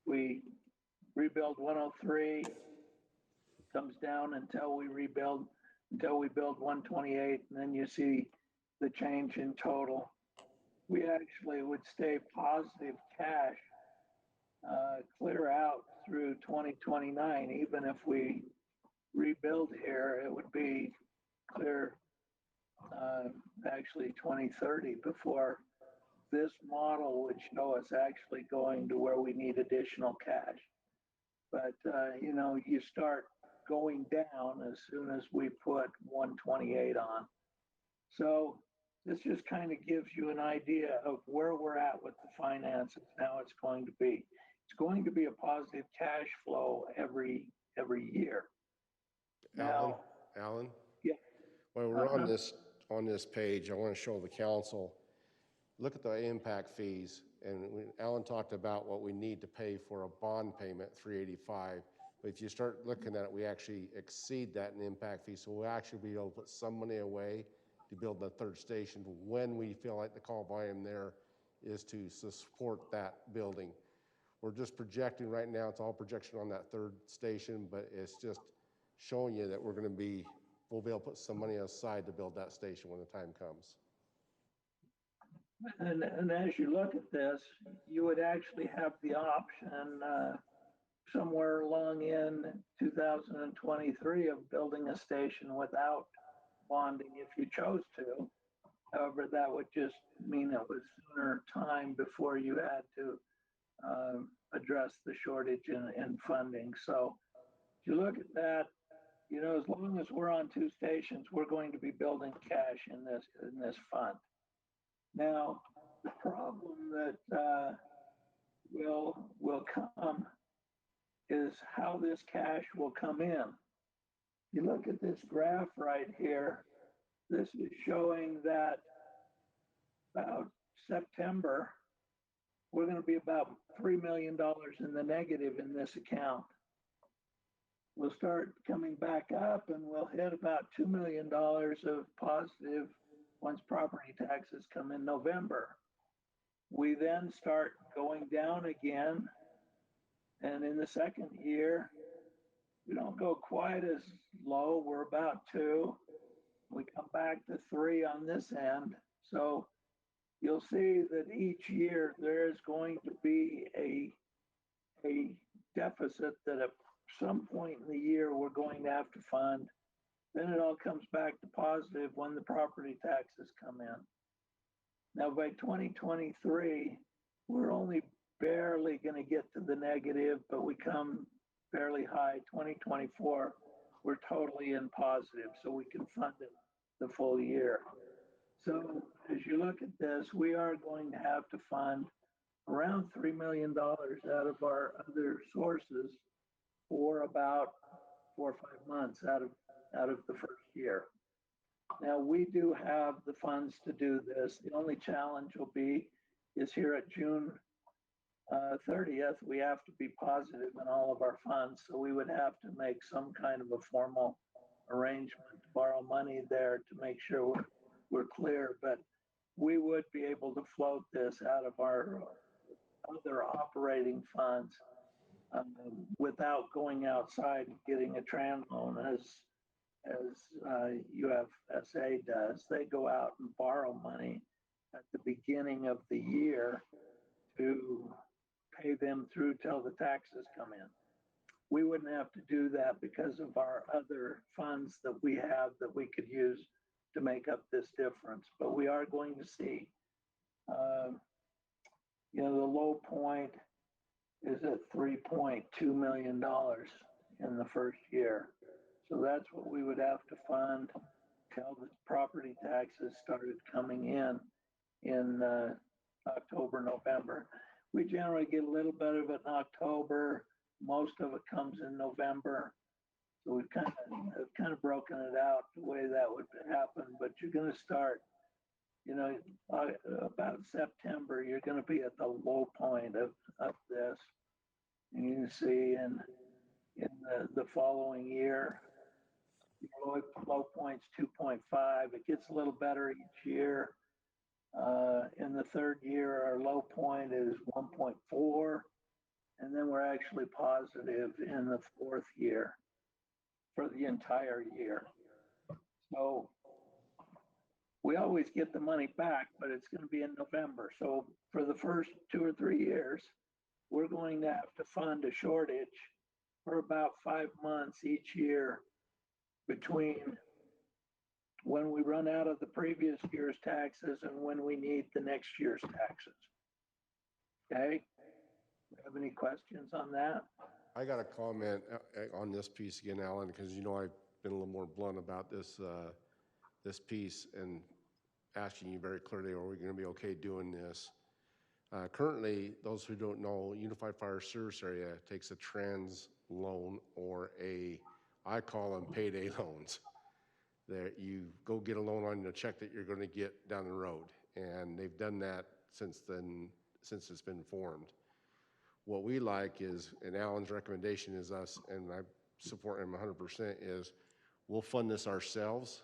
We rebuild 103, comes down until we build 128, and then you see the change in total. We actually would stay positive cash clear out through 2029. Even if we rebuild here, it would be clear actually 2030 before this model would show us actually going to where we need additional cash. But you start going down as soon as we put 128 on. So this just kind of gives you an idea of where we're at with the finances. Now it's going to be. It's going to be a positive cash flow every year. Now, Alan? Yeah. While we're on this page, I want to show the council, look at the impact fees. And Alan talked about what we need to pay for a bond payment, $385. But if you start looking at it, we actually exceed that in impact fees. So we'll actually be able to put some money away to build the 3rd station when we feel like the call volume there is to support that building. We're just projecting right now, it's all projection on that 3rd station, but it's just showing you that we'll be able to put some money aside to build that station when the time comes. And as you look at this, you would actually have the option somewhere along in 2023 of building a station without bonding if you chose to. However, that would just mean it was sooner time before you had to address the shortage in funding. So if you look at that, you know, as long as we're on two stations, we're going to be building cash in this fund. Now, the problem that will come is how this cash will come in. You look at this graph right here. This is showing that about September, we're going to be about $3 million in the negative in this account. We'll start coming back up and we'll hit about $2 million of positive once property taxes come in November. We then start going down again. And in the second year, we don't go quite as low. We're about 2. We come back to 3 on this end. So you'll see that each year there is going to be a deficit that at some point in the year we're going to have to fund. Then it all comes back to positive when the property taxes come in. Now by 2023, we're only barely going to get to the negative, but we come fairly high. 2024, we're totally in positive, so we can fund it the full year. So as you look at this, we are going to have to fund around $3 million out of our other sources for about 4 or 5 months out of the first year. Now we do have the funds to do this. The only challenge will be is here at June 30th, we have to be positive in all of our funds. So we would have to make some kind of a formal arrangement to borrow money there to make sure we're clear. But we would be able to float this out of our other operating funds without going outside and getting a tran loan as UFSA does. They go out and borrow money at the beginning of the year to pay them through till the taxes come in. We wouldn't have to do that because of our other funds that we have that we could use to make up this difference. But we are going to see, the low point is at $3.2 million in the first year. So that's what we would have to fund till the property taxes started coming in October, November. We generally get a little bit of it in October. Most of it comes in November. So we've kind of broken it out the way that would happen. But you're going to start, about September, you're going to be at the low point of this. And you can see in the following year, low point's 2.5. It gets a little better each year. In the third year, our low point is 1.4, and then we're actually positive in the fourth year for the entire year. So we always get the money back, but it's going to be in November. So for the first 2 or 3 years, we're going to have to fund a shortage for about 5 months each year between when we run out of the previous year's taxes and when we need the next year's taxes. Okay? Have any questions on that? I got a comment on this piece again, Alan, because I've been a little more blunt about this this piece and asking you very clearly, are we going to be okay doing this? Currently, those who don't know, Unified Fire Service Area takes a trans loan or I call them payday loans. That you go get a loan on the check that you're going to get down the road. And they've done that since it's been formed. What we like is, and Alan's recommendation is us, and I support him 100%, is we'll fund this ourselves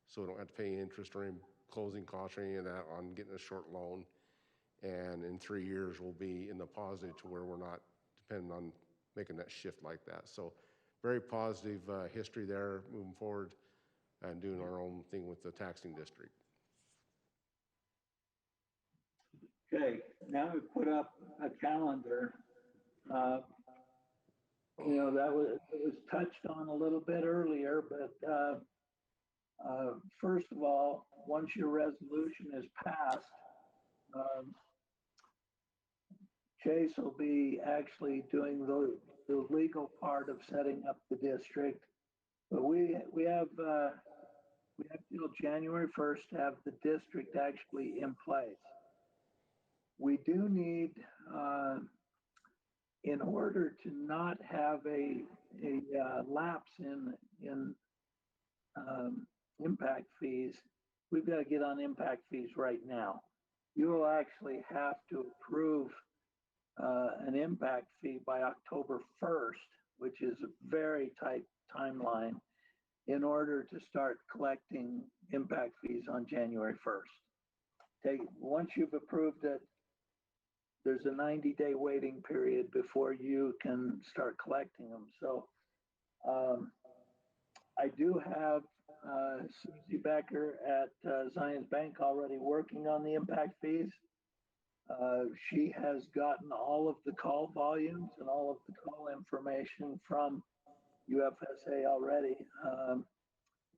so we don't have to pay interest or any closing costs or any of that on getting a short loan. And in 3 years, we'll be in the positive to where we're not dependent on making that shift like that. So very positive history there moving forward and doing our own thing with the taxing district. Okay, now we put up a calendar. That was touched on a little bit earlier, but first of all, once your resolution is passed, um, Chase will be actually doing the legal part of setting up the district. But we have till January 1st to have the district actually in place. We do need, in order to not have a lapse in impact fees, we've got to get on impact fees right now. You will actually have to approve an impact fee by October 1st, which is a very tight timeline, in order to start collecting impact fees on January 1st. Once you've approved it, there's a 90-day waiting period before you can start collecting them. So I do have Susie Becker at Zions Bank already working on the impact fees. She has gotten all of the call volumes and all of the call information from UFSA already.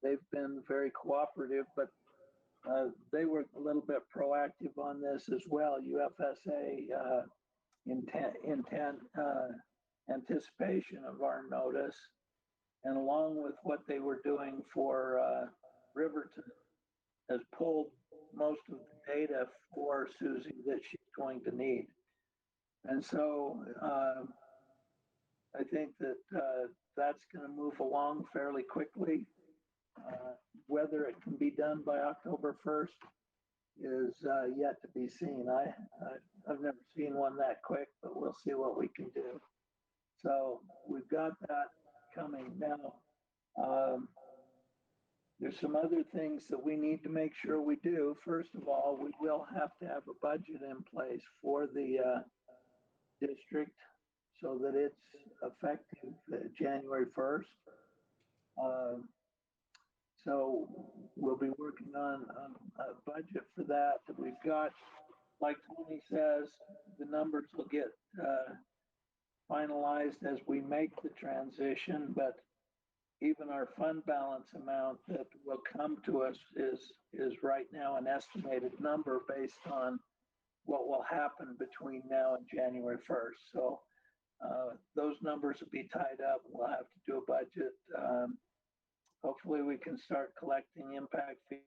They've been very cooperative, but they were a little bit proactive on this as well. UFSA anticipation of our notice, and along with what they were doing for Riverton, has pulled most of the data for Susie that she's going to need. And so I think that that's going to move along fairly quickly. Whether it can be done by October 1st is yet to be seen. I've never seen one that quick, but we'll see what we can do. So we've got that coming now. There's some other things that we need to make sure we do. First of all, we will have to have a budget in place for the district so that it's effective January 1st. So we'll be working on a budget for that. We've got, like Tony says, the numbers will get finalized as we make the transition, but even our fund balance amount that will come to us is right now an estimated number based on what will happen between now and January 1st. So those numbers will be tied up. We'll have to do a budget. Hopefully we can start collecting impact fees.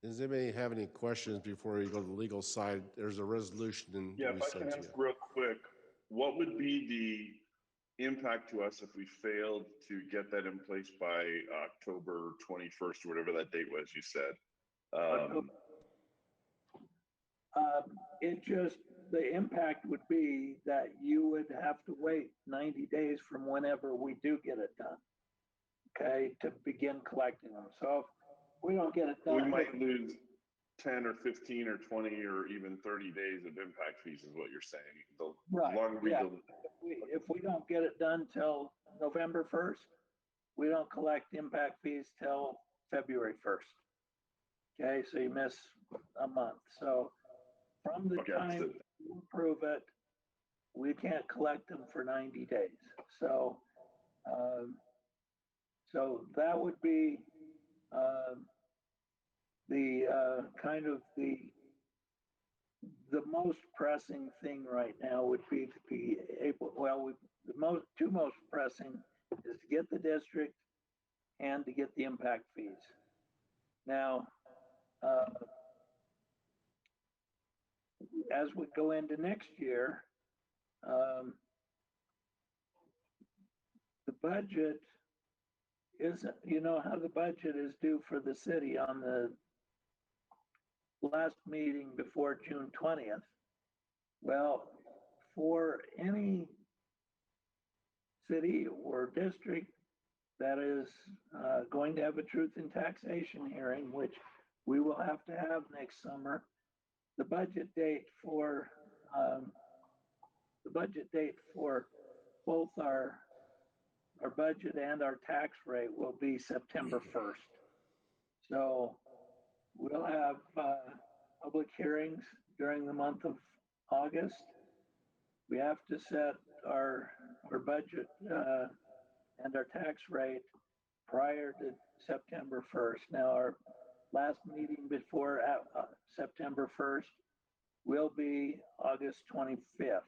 Does anybody have any questions before you go to the legal side? There's a resolution Yeah, we if I sent can to ask you. real quick, what would be the impact to us if we failed to get that in place by October 21st, or whatever that date was you said? The impact would be that you would have to wait 90 days from whenever we do get it done, okay, to begin collecting them. So if we don't get it done, we might lose 10 or 15 or 20 or even 30 days of impact fees is what you're saying. The longer we delay. If we don't get it done till November 1st, we don't collect impact fees till February 1st. Okay, so you miss a month. So from the time you approve it, we can't collect them for 90 days. So, so that would be the kind of the most pressing thing right now would be to be able, the two most pressing is to get the district and to get the impact fees. Now, as we go into next year, the budget isn't, you know how the budget is due for the city on the last meeting before June 20th. Well, for any city or district that is going to have a truth in taxation hearing, which we will have to have next summer, the budget date for both our budget and our tax rate will be September 1st. So we'll have public hearings during the month of August. We have to set our budget and our tax rate prior to September 1st. Now, our last meeting before September 1st will be August 25th.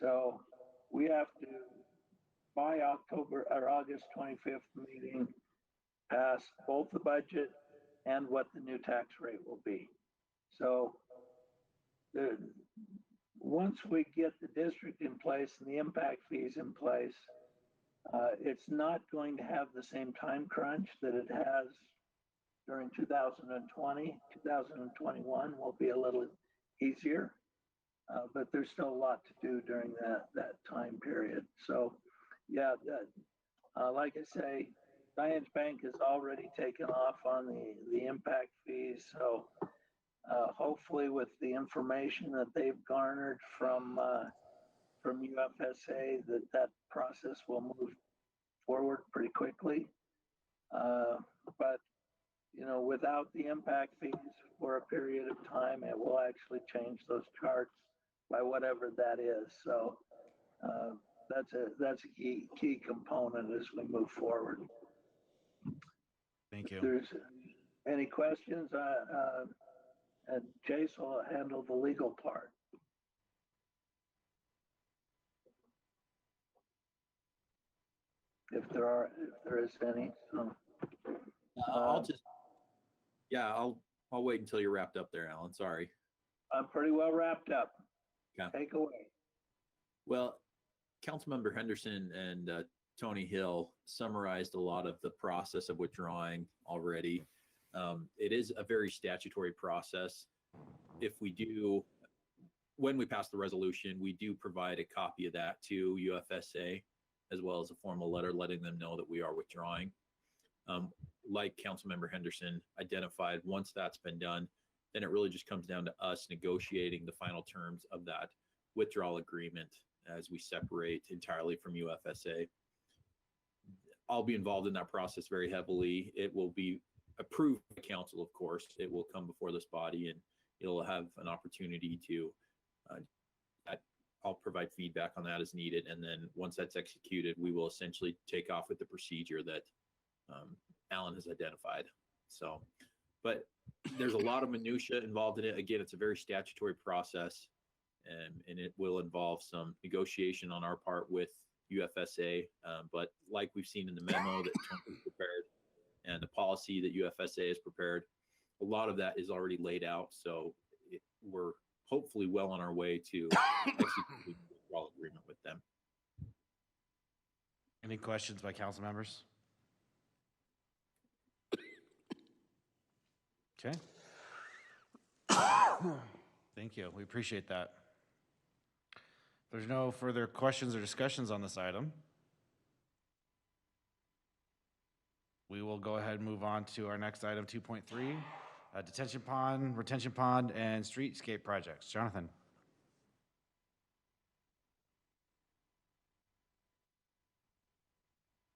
So we have to, by October or August 25th meeting, pass both the budget and what the new tax rate will be. So once we get the district in place and the impact fees in place, it's not going to have the same time crunch that it has during 2020. 2021 will be a little easier, but there's still a lot to do during that time period. So, yeah, like I say, Diane's Bank has already taken off on the impact fees. So hopefully with the information that they've garnered from UFSA, that process will move forward pretty quickly. But, without the impact fees for a period of time, it will actually change those charts by whatever that is. So that's a key component as we move forward. Thank you. If there's any questions, and Jace will handle the legal part. If there is any. So, I'll wait until you're wrapped up there, Alan. Sorry. I'm pretty well wrapped up. Yeah. Take away. Well, Councilmember Henderson and Tony Hill summarized a lot of the process of withdrawing already. It is a very statutory process. When we pass the resolution, we do provide a copy of that to UFSA, as well as a formal letter letting them know that we are withdrawing. Like Councilmember Henderson identified, once that's been done, then it really just comes down to us negotiating the final terms of that withdrawal agreement as we separate entirely from UFSA. I'll be involved in that process very heavily. It will be approved by council, of course. It will come before this body and it'll have an opportunity to, I'll provide feedback on that as needed. And then once that's executed, we will essentially take off with the procedure that Alan has identified. So, but there's a lot of minutia involved in it. Again, it's a very statutory process, and it will involve some negotiation on our part with UFSA. But like we've seen in the memo that Tony prepared and the policy that UFSA has prepared, a lot of that is already laid out. So we're hopefully well on our way to executing the withdrawal agreement with them. Any questions by council members? Okay. Thank you. We appreciate that. If there's no further questions or discussions on this item, we will go ahead and move on to our next item, 2.3, detention pond, retention pond, and streetscape projects. Jonathan.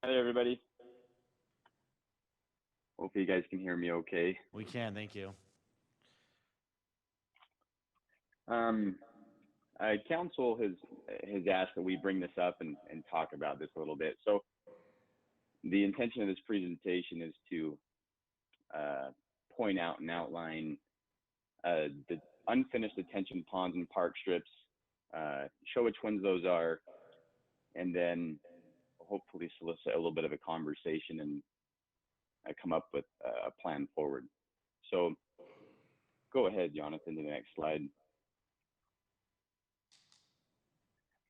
Hi there, everybody. Hope you guys can hear me okay. We can, thank you. Council has asked that we bring this up and talk about this a little bit. So the intention of this presentation is to point out and outline the unfinished detention ponds and park strips, show which ones those are, and then hopefully solicit a little bit of a conversation and come up with a plan forward. So go ahead, Jonathan, to the next slide.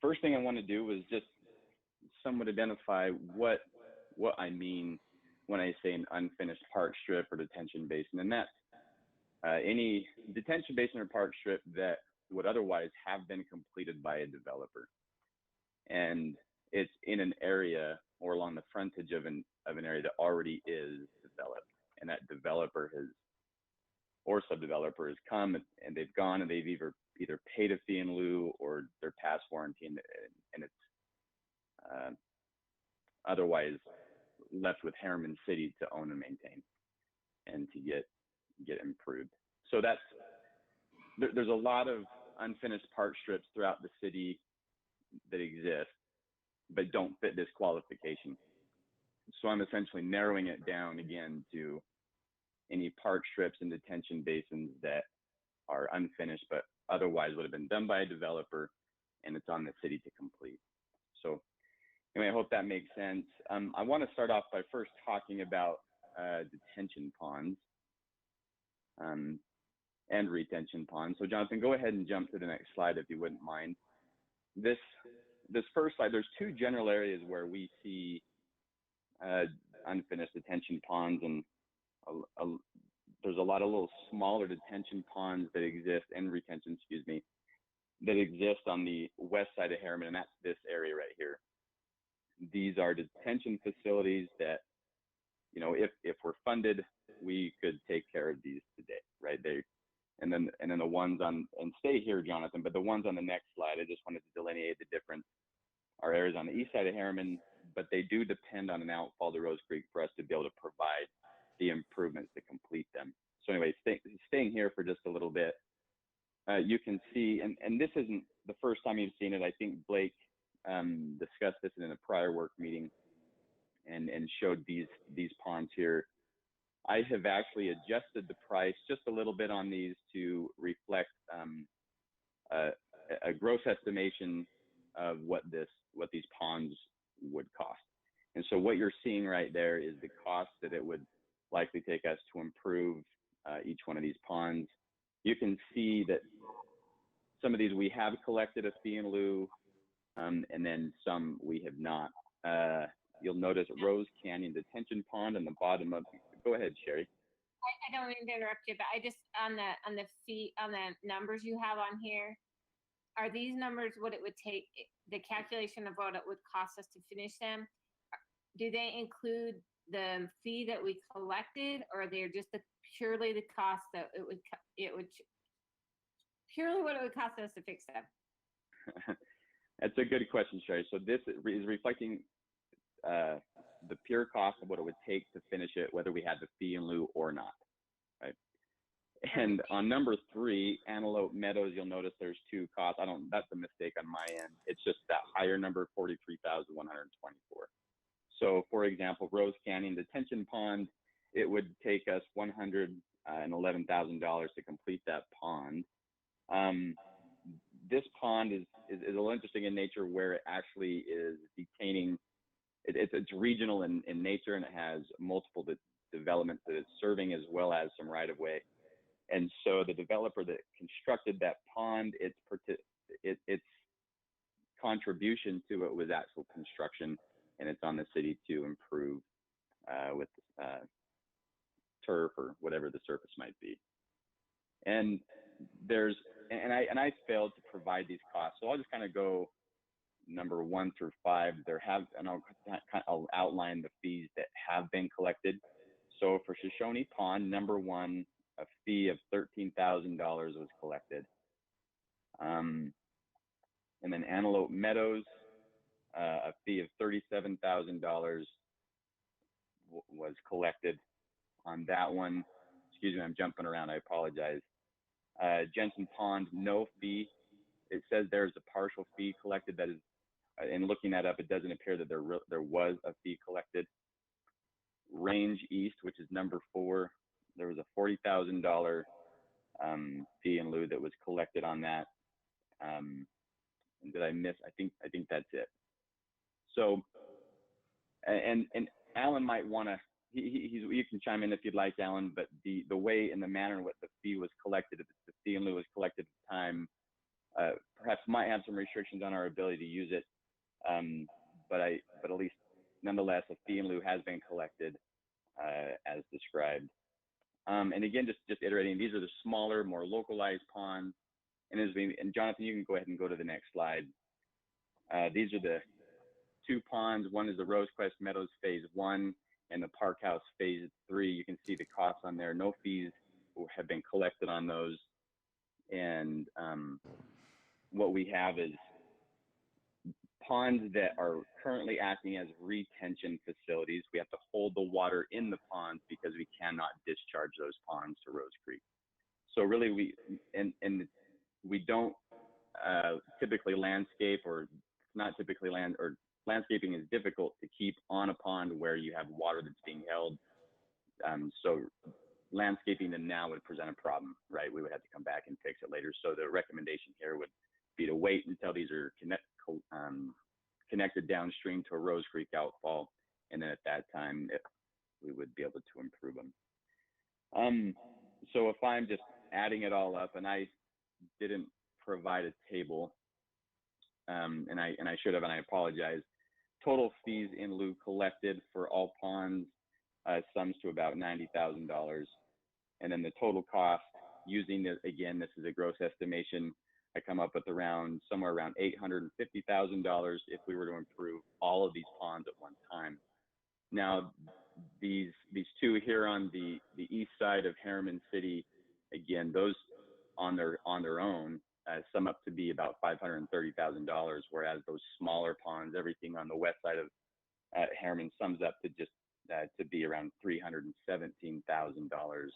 First thing I want to do is just somewhat identify what I mean when I say an unfinished park strip or detention basin, and that's any detention basin or park strip that would otherwise have been completed by a developer, and it's in an area or along the frontage of an area that already is developed, and that developer or sub-developer has come and they've gone and they've either paid a fee in lieu or they're past warranty and it's otherwise left with Herriman City to own and maintain and to get improved. So there's a lot of unfinished park strips throughout the city that exist but don't fit this qualification. So I'm essentially narrowing it down again to any park strips and detention basins that are unfinished, but otherwise would have been done by a developer, and it's on the city to complete. So anyway, I hope that makes sense. I want to start off by first talking about detention ponds and retention ponds. So Jonathan, go ahead and jump to the next slide if you wouldn't mind. This first slide, there's two general areas where we see unfinished detention ponds, and there's a lot of little smaller detention ponds that exist, and retention, excuse me, that exist on the west side of Herriman, and that's this area right here. These are detention facilities that, you know, if we're funded, we could take care of these today, right? And then the ones on, and stay here, Jonathan, but the ones on the next slide, I just wanted to delineate the difference, are areas on the east side of Herriman, but they do depend on an outfall to Rose Creek for us to be able to provide the improvements to complete them. So anyway, staying here for just a little bit, you can see, and this isn't the first time you've seen it. I think Blake discussed this in a prior work meeting and showed these ponds here. I have actually adjusted the price just a little bit on these to reflect a gross estimation of what these ponds would cost. And so what you're seeing right there is the cost that it would likely take us to improve each one of these ponds. You can see that some of these we have collected a fee in lieu, and then some we have not. You'll notice Rose Canyon Detention Pond on the bottom of, go ahead, Sherry. I don't mean to interrupt you, but I just, on the fee, on the numbers you have on here, are these numbers what it would take, the calculation of what it would cost us to finish them? Do they include the fee that we collected, or they're just purely the cost that it would purely what it would cost us to fix them? That's a good question, Sherry. So this is reflecting the pure cost of what it would take to finish it, whether we had the fee in lieu or not, right? And on number 3, Antelope Meadows, you'll notice there's two costs. That's a mistake on my end. It's just that higher number, $43,124. So for example, Rose Canyon Detention Pond, it would take us $111,000 to complete that pond. This pond is a little interesting in nature, where it actually is detaining, it's regional in nature, and it has multiple developments that it's serving, as well as some right of way. And so the developer that constructed that pond, its contribution to it was actual construction, and it's on the city to improve with turf or whatever the surface might be. And I failed to provide these costs, so I'll just kind of go number 1 through 5. And I'll outline the fees that have been collected. So for Shoshone Pond, number 1, a fee of $13,000 was collected. And then Antelope Meadows, a fee of $37,000 was collected on that one. Excuse me, I'm jumping around, I apologize. Jensen Pond, no fee. It says there's a partial fee collected. That is, in looking that up, it doesn't appear that there was a fee collected. Range East, which is number 4, there was a $40,000 fee in lieu that was collected on that. And did I miss? I think that's it. So, and Alan might want to. You can chime in if you'd like, Alan. But the way and the manner in which the fee was collected, the fee in lieu was collected at the time, perhaps might have some restrictions on our ability to use it. But at least, nonetheless, a fee in lieu has been collected as described. And again, just iterating, these are the smaller, more localized ponds. And Jonathan, you can go ahead and go to the next slide. These are the 2 ponds. One is the Rosecrest Meadows Phase 1 and the Park House Phase 3. You can see the costs on there. No fees have been collected on those. And what we have is ponds that are currently acting as retention facilities. We have to hold the water in the ponds because we cannot discharge those ponds to Rose Creek. So really, we don't typically landscape, or not typically landscaping is difficult to keep on a pond where you have water that's being held. So landscaping them now would present a problem, right? We would have to come back and fix it later. So the recommendation here would be to wait until these are connected downstream to a Rose Creek outfall, and then at that time we would be able to improve them. So if I'm just adding it all up, and I didn't provide a table, and I should have, and I apologize. Total fees in lieu collected for all ponds sums to about $90,000, and then the total cost using this, again, this is a gross estimation. I come up with somewhere around $850,000 if we were to improve all of these ponds at one time. Now, these two here on the east side of Herriman City, again, those on their own sum up to be about $530,000, whereas those smaller ponds, everything on the west side of Herriman, sums up to just to be around $317,000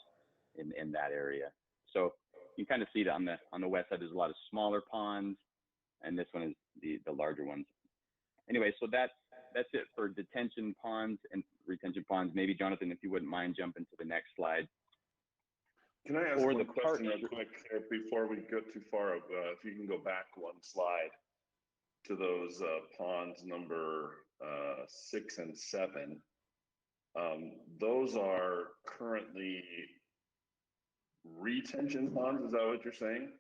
in that area. So you kind of see that on the west side, there's a lot of smaller ponds, and this one is the larger ones. Anyway, so that's it for detention ponds and retention ponds. Maybe Jonathan, if you wouldn't mind jumping to the next slide. Can I ask one question real quick before we go too far? If you can go back one slide to those ponds number 6 and 7. Those are currently retention ponds. Is that what you're saying?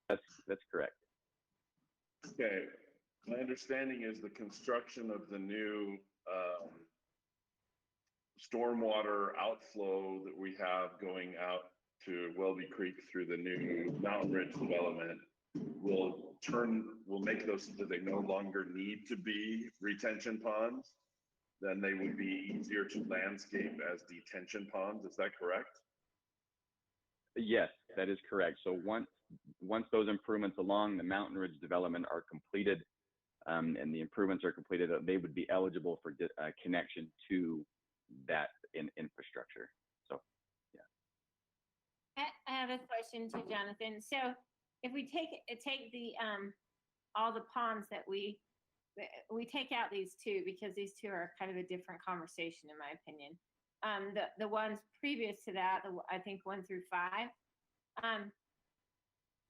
That's correct. Okay. My understanding is the construction of the new stormwater outflow that we have going out to Welby Creek through the new Mountain Ridge development will make those so that they no longer need to be retention ponds. Then they would be easier to landscape as detention ponds. Is that correct? Yes, that is correct. So once those improvements along the Mountain Ridge development are completed, and the improvements are completed, they would be eligible for connection to that infrastructure. So, yeah. I have a question to Jonathan. So if we take the all the ponds that we take out these two, because these two are kind of a different conversation in my opinion. The ones previous to that, I think 1 through 5,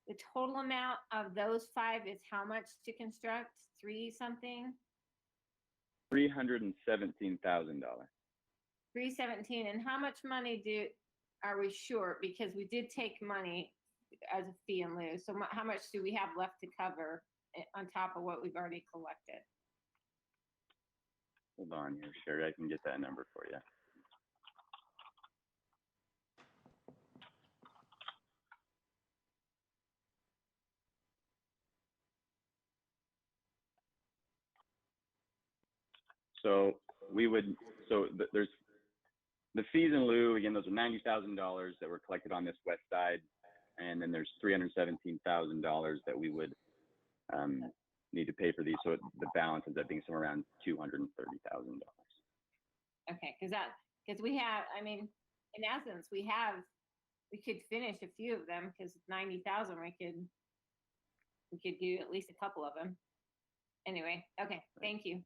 the total amount of those 5 is how much to construct? 3 something? $317,000. 317. And how much money are we short? Because we did take money as a fee in lieu. So how much do we have left to cover on top of what we've already collected? Hold on here, Sherry. I can get that number for you. So there's the fees in lieu, again, those are $90,000 that were collected on this west side. And then there's $317,000 that we would need to pay for these. So the balance ends up being somewhere around $230,000. Okay, because we have, I mean, in essence, we could finish a few of them, because 90,000, we could do at least a couple of them. Anyway, okay, thank you.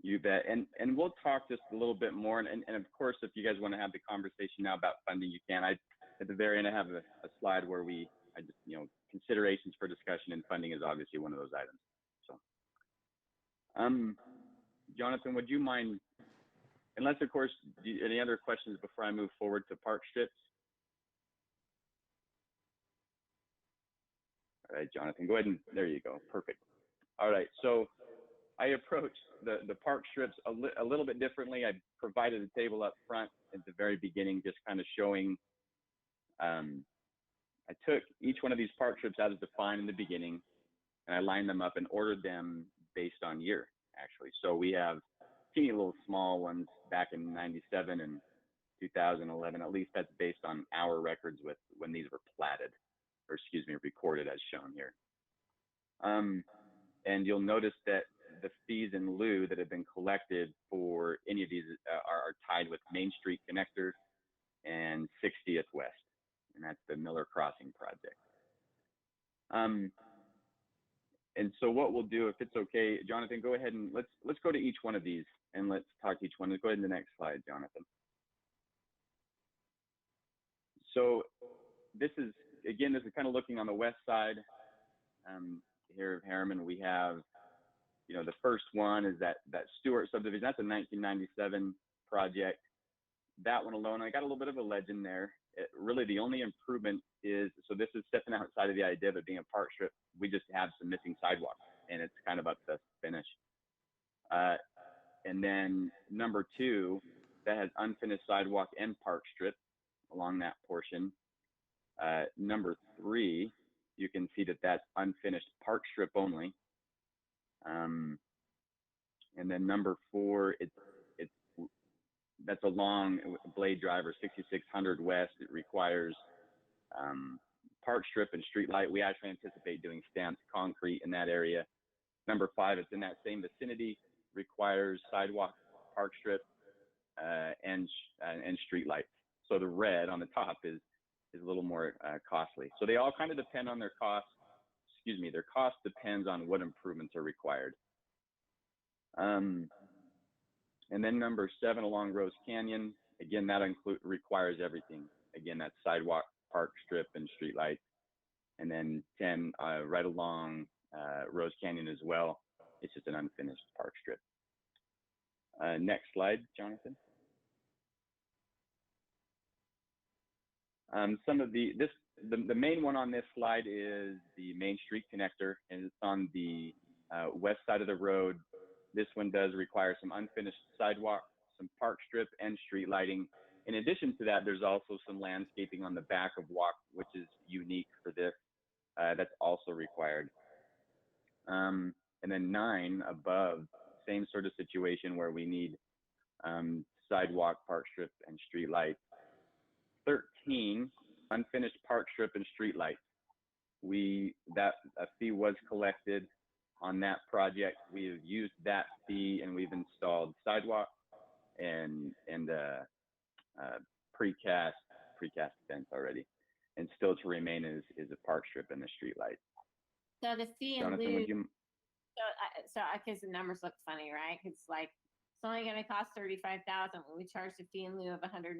You bet. And we'll talk just a little bit more. And of course, if you guys want to have the conversation now about funding, you can. At the very end, I have a slide where considerations for discussion, and funding is obviously one of those items. So, Jonathan, would you mind, unless of course, any other questions before I move forward to park strips? All right, Jonathan, go ahead and there you go. Perfect. All right. So I approached the park strips a little bit differently. I provided a table up front at the very beginning, just kind of showing, I took each one of these park strips as defined in the beginning, and I lined them up and ordered them based on year, actually. So we have teeny little small ones back in 97 and 2011, at least that's based on our records with when these were recorded as shown here. And you'll notice that the fees in lieu that have been collected for any of these are tied with Main Street Connector and 60th West, and that's the Miller Crossing project. and so what we'll do, if it's okay, Jonathan, go ahead and let's go to each one of these and let's talk to each one. Let's go ahead to the next slide, Jonathan. So this is kind of looking on the west side here of Herriman. We have, the first one is that Stewart subdivision. That's a 1997 project. That one alone, I got a little bit of a legend there. Really, the only improvement is, so this is stepping outside of the idea of it being a park strip. We just have some missing sidewalks, and it's kind of up to finish. And then number 2, that has unfinished sidewalk and park strip along that portion. Number 3, you can see that that's unfinished park strip only. And then number 4, that's along Blade Driver 6600 West. It requires park strip and street light. We actually anticipate doing stamped concrete in that area. Number 5, it's in that same vicinity, requires sidewalk, park strip, and street lights. So the red on the top is a little more costly. So they all kind of depend on their cost. Their cost depends on what improvements are required. And then number 7 along Rose Canyon, again, that requires everything. Again, that's sidewalk, park strip, and street lights. And then 10 right along Rose Canyon as well. It's just an unfinished park strip. Next slide, Jonathan. The main one on this slide is the Main Street connector, and it's on the west side of the road. This one does require some unfinished sidewalk, some park strip, and street lighting. In addition to that, there's also some landscaping on the back of walk, which is unique for this. That's also required. And then 9 above, same sort of situation where we need sidewalk, park strip, and street lights. 13, unfinished park strip and street lights. A fee was collected on that project. We have used that fee and we've installed sidewalk and precast fence already. And still to remain is a park strip and a street light. So the fee in Jonathan, lieu, would you? so because the numbers look funny, right? It's like, it's only going to cost $35,000 when we charge the fee in lieu of $191,000,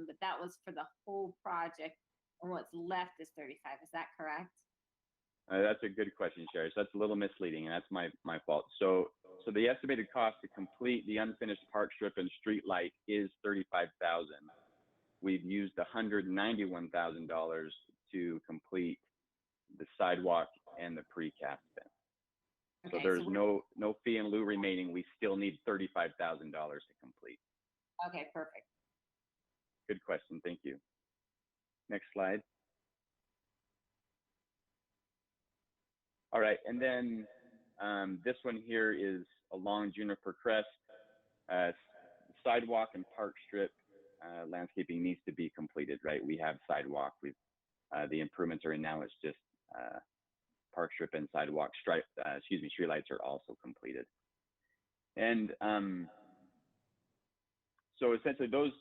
but that was for the whole project, and what's left is 35. Is that correct? That's a good question, Sherry. So that's a little misleading, and that's my fault. So the estimated cost to complete the unfinished park strip and street light is $35,000. We've used $191,000 to complete the sidewalk and the precast fence. So Okay, there's no fee in lieu remaining. We still need $35,000 to complete. Okay, perfect. Good question. Thank you. Next slide. All right, and then this one here is along Juniper Crest. Sidewalk and park strip landscaping needs to be completed, right? We have sidewalk. The improvements are in now. It's just park strip and sidewalk street lights are also completed. And so essentially those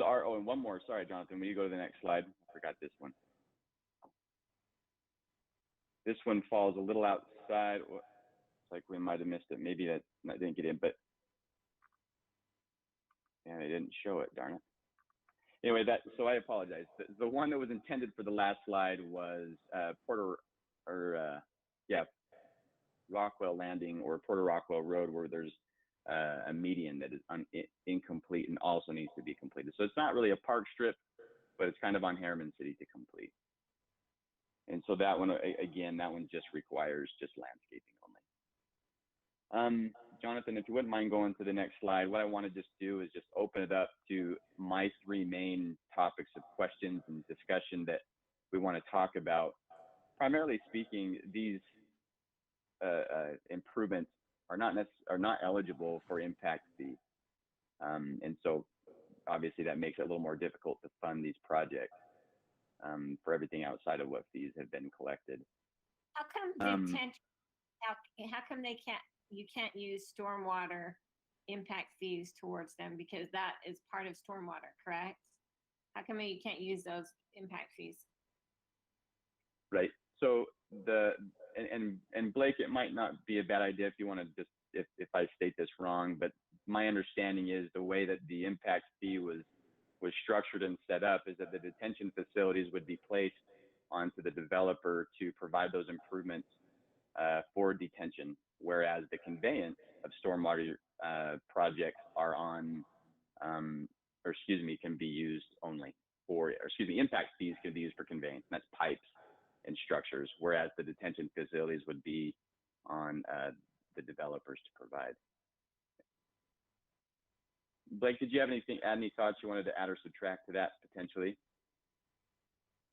are, oh, and one more, sorry, Jonathan, when you go to the next slide, I forgot this one. This one falls a little outside. It's like we might have missed it. Maybe that didn't get in, but yeah, they didn't show it, darn it. Anyway, so I apologize. The one that was intended for the last slide was Rockwell Landing or Porter Rockwell Road, where there's a median that is incomplete and also needs to be completed. So it's not really a park strip, but it's kind of on Herriman City to complete. And so that one, again, that one just requires just landscaping only. Jonathan, if you wouldn't mind going to the next slide, what I want to just do is just open it up to my 3 main topics of questions and discussion that we want to talk about. Primarily speaking, these improvements are not eligible for impact fee. And so obviously that makes it a little more difficult to fund these projects for everything outside of what fees have been collected. How come how come you can't use stormwater impact fees towards them, because that is part of stormwater, correct? How come you can't use those impact fees? Right. So and Blake, it might not be a bad idea if you want to just, if I state this wrong, but my understanding is the way that the impact fee was structured and set up is that the detention facilities would be placed onto the developer to provide those improvements for detention, whereas the conveyance of stormwater projects are on, or excuse me, can be used only for, or excuse me, impact fees can be used for conveyance, and that's pipes and structures, whereas the detention facilities would be on the developers to provide. Blake, did you have any thoughts you wanted to add or subtract to that potentially?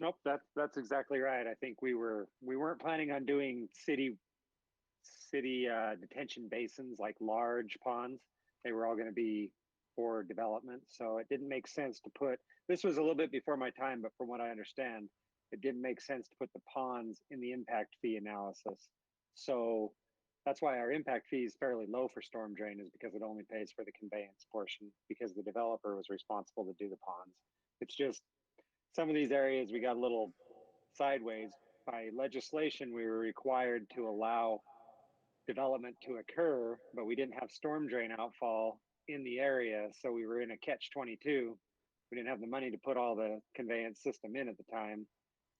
Nope, that's exactly right. I think we weren't planning on doing city detention basins like large ponds. They were all going to be for development, so it didn't make sense to put. This was a little bit before my time, but from what I understand, it didn't make sense to put the ponds in the impact fee analysis. So that's why our impact fee is fairly low for storm drain, is because it only pays for the conveyance portion, because the developer was responsible to do the ponds. It's just some of these areas we got a little sideways. By legislation, we were required to allow development to occur, but we didn't have storm drain outfall in the area, so we were in a catch-22. We didn't have the money to put all the conveyance system in at the time,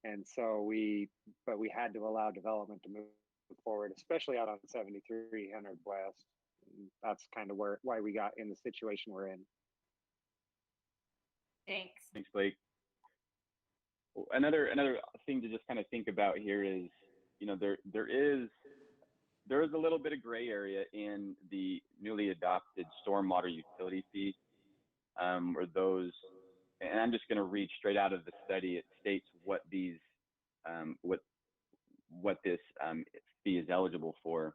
and so we had to allow development to move forward, especially out on 7300 West. And that's kind of why we got in the situation we're in. Thanks. Thanks, Blake. Another thing to just kind of think about here is, you know, there is a little bit of gray area in the newly adopted stormwater utility fee, or those, and I'm just going to read straight out of the study. It states what these, what this fee is eligible for,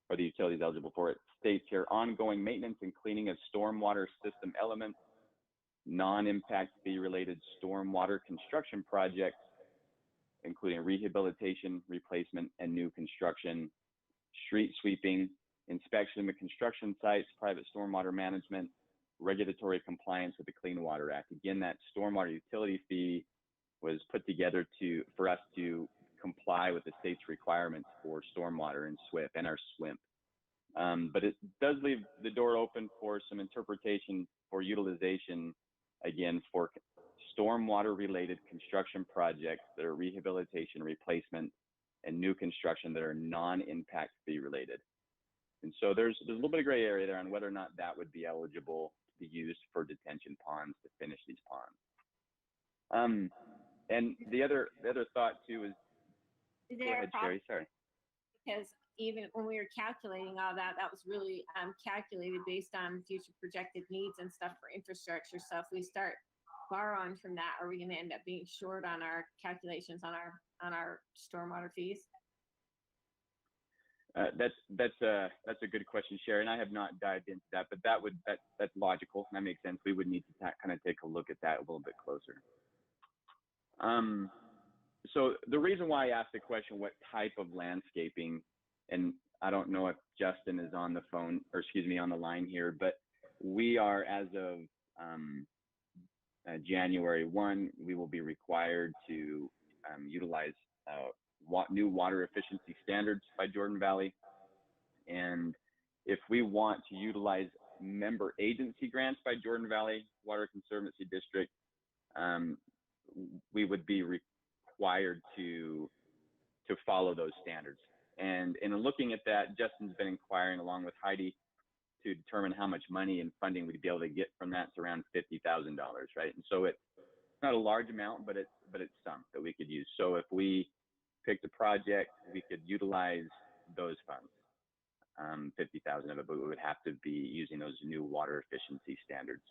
or the utility is eligible for. It states here: ongoing maintenance and cleaning of stormwater system elements, non-impact fee related stormwater construction projects, including rehabilitation, replacement, and new construction, street sweeping, inspection of construction sites, private stormwater management, regulatory compliance with the Clean Water Act. Again, that stormwater utility fee was put together for us to comply with the state's requirements for stormwater and SWIP and our SWIMP. But it does leave the door open for some interpretation for utilization, again, for stormwater related construction projects that are rehabilitation, replacement, and new construction that are non-impact fee related. And so there's a little bit of gray area there on whether or not that would be eligible to be used for detention ponds to finish these ponds. And the other thought too is go there ahead, a problem? Sherry, sorry. Because even when we were calculating all that, that was really calculated based on future projected needs and stuff for infrastructure. So if we start borrowing from that, are we going to end up being short on our calculations on our stormwater fees? That's a good question, Sherry, and I have not dived into that, but that's logical. That makes sense. We would need to kind of take a look at that a little bit closer. So the reason why I asked the question, what type of landscaping, and I don't know if Justin is on the phone, or excuse me, on the line here, but we are, as of January 1, we will be required to utilize new water efficiency standards by Jordan Valley. And if we want to utilize member agency grants by Jordan Valley Water Conservancy District, we would be required to follow those standards. And in looking at that, Justin's been inquiring along with Heidi to determine how much money and funding we'd be able to get from that. It's around $50,000, right? And so it's not a large amount, but it's some that we could use. So if we picked a project, we could utilize those funds, 50,000 of it, but we would have to be using those new water efficiency standards.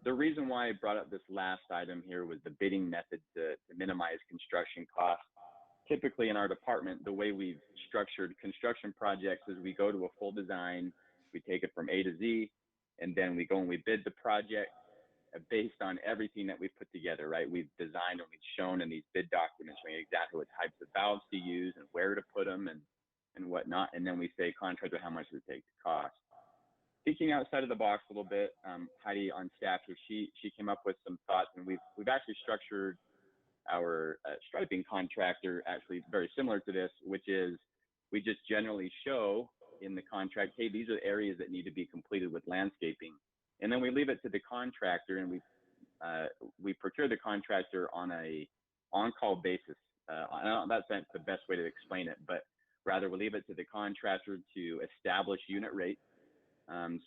The reason why I brought up this last item here was the bidding method to minimize construction costs. Typically in our department, the way we've structured construction projects is we go to a full design, we take it from A to Z, and then we go and we bid the project based on everything that we've put together, right? We've designed and we've shown in these bid documents showing exactly what types of valves to use and where to put them and whatnot. And then we say, contractor, how much does it take to cost? Thinking outside of the box a little bit, Heidi on staff here, she came up with some thoughts, and we've actually structured our striping contractor actually very similar to this, which is we just generally show in the contract, hey, these are areas that need to be completed with landscaping. And then we leave it to the contractor, and we procure the contractor on a on-call basis. That's the best way to explain it, but rather we leave it to the contractor to establish unit rates.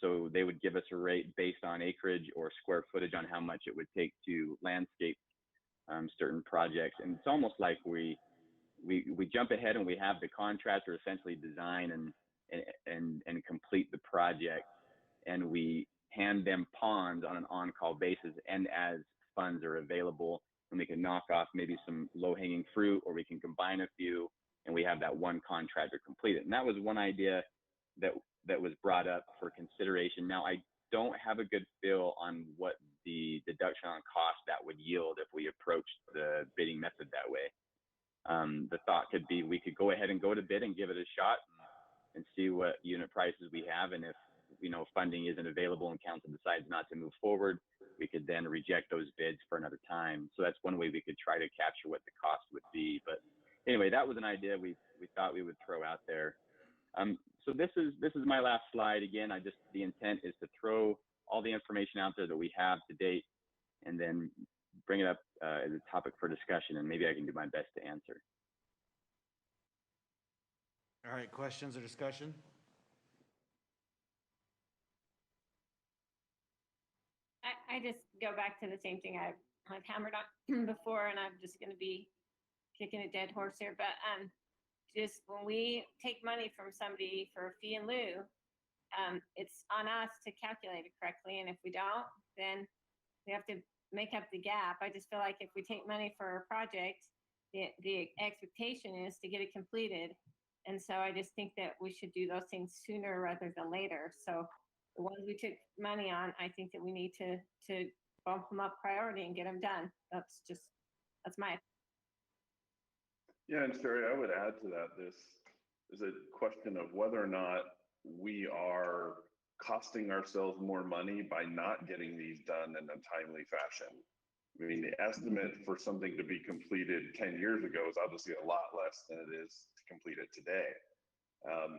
So they would give us a rate based on acreage or square footage on how much it would take to landscape certain projects. And it's almost like we jump ahead and we have the contractor essentially design and complete the project, and we hand them ponds on an on-call basis, and as funds are available, and we can knock off maybe some low-hanging fruit, or we can combine a few, and we have that one contractor completed. And that was one idea that was brought up for consideration. Now, I don't have a good feel on what the deduction on cost that would yield if we approached the bidding method that way. The thought could be we could go ahead and go to bid and give it a shot and see what unit prices we have, and if funding isn't available and council decides not to move forward, we could then reject those bids for another time. So that's one way we could try to capture what the cost would be. But anyway, that was an idea we thought we would throw out there. So this is my last slide. Again, the intent is to throw all the information out there that we have to date, and then bring it up as a topic for discussion, and maybe I can do my best to answer. All right, questions or discussion? I just go back to the same thing I've hammered on before, and I'm just going to be kicking a dead horse here. But just when we take money from somebody for a fee in lieu, it's on us to calculate it correctly. And if we don't, then we have to make up the gap. I just feel like if we take money for a project, the expectation is to get it completed. And so I just think that we should do those things sooner rather than later. So the ones we took money on, I think that we need to bump them up priority and get them done. That's my. Yeah, and Sherry, I would add to that, this is a question of whether or not we are costing ourselves more money by not getting these done in a timely fashion. I mean, the estimate for something to be completed 10 years ago is obviously a lot less than it is to complete it today.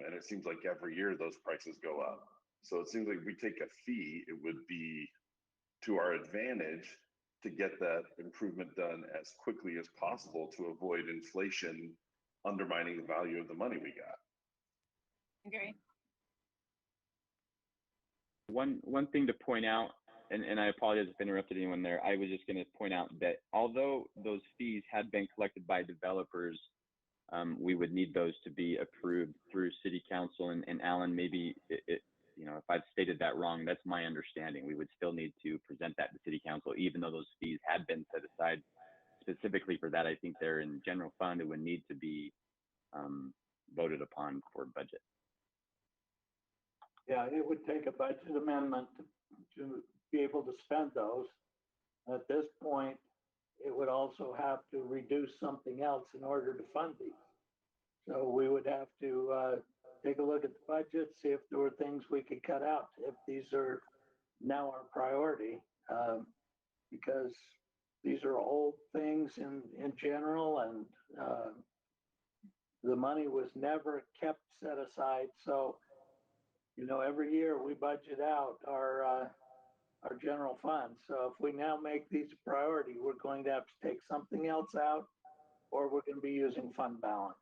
And it seems like every year those prices go up. So it seems like if we take a fee, it would be to our advantage to get that improvement done as quickly as possible to avoid inflation undermining the value of the money we got. Agree. One thing to point out, and I apologize if I interrupted anyone there, I was just going to point out that although those fees had been collected by developers, we would need those to be approved through city council. And Alan, maybe if I've stated that wrong, that's my understanding. We would still need to present that to city council, even though those fees had been set aside specifically for that. I think they're in general fund. It would need to be voted upon for budget. Yeah, it would take a budget amendment to be able to spend those. At this point, it would also have to reduce something else in order to fund these. So we would have to take a look at the budget, see if there were things we could cut out, if these are now our priority, because these are old things in general, and the money was never kept set aside. So, every year we budget out our general fund. So if we now make these a priority, we're going to have to take something else out, or we're going to be using fund balance.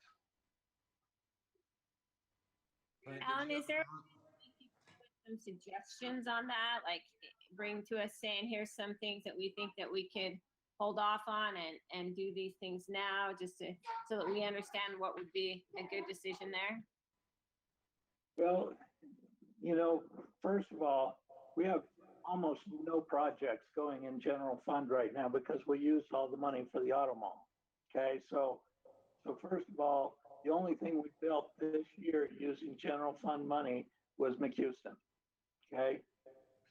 Alan, is there some suggestions on that? Like bring to us saying, here's some things that we think that we could hold off on and do these things now, just so that we understand what would be a good decision there? Well, first of all, we have almost no projects going in general fund right now because we used all the money for the auto mall. Okay, so first of all, the only thing we built this year using general fund money was McHouston. Okay,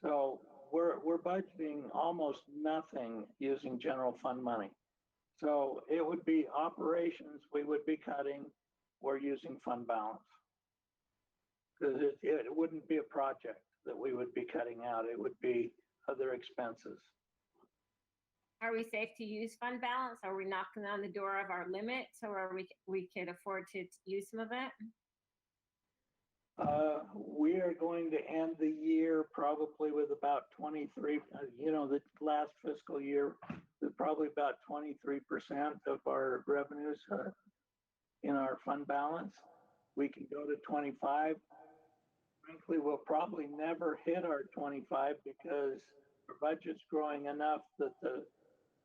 so we're budgeting almost nothing using general fund money. So it would be operations we would be cutting or using fund balance. Because it wouldn't be a project that we would be cutting out. It would be other expenses. are we safe to use fund balance? Are we knocking on the door of our limit so we could afford to use some of it? We are going to end the year probably with about 23, the last fiscal year, with probably about 23% of our revenues in our fund balance. We can go to 25. Frankly, we'll probably never hit our 25 because our budget's growing enough that the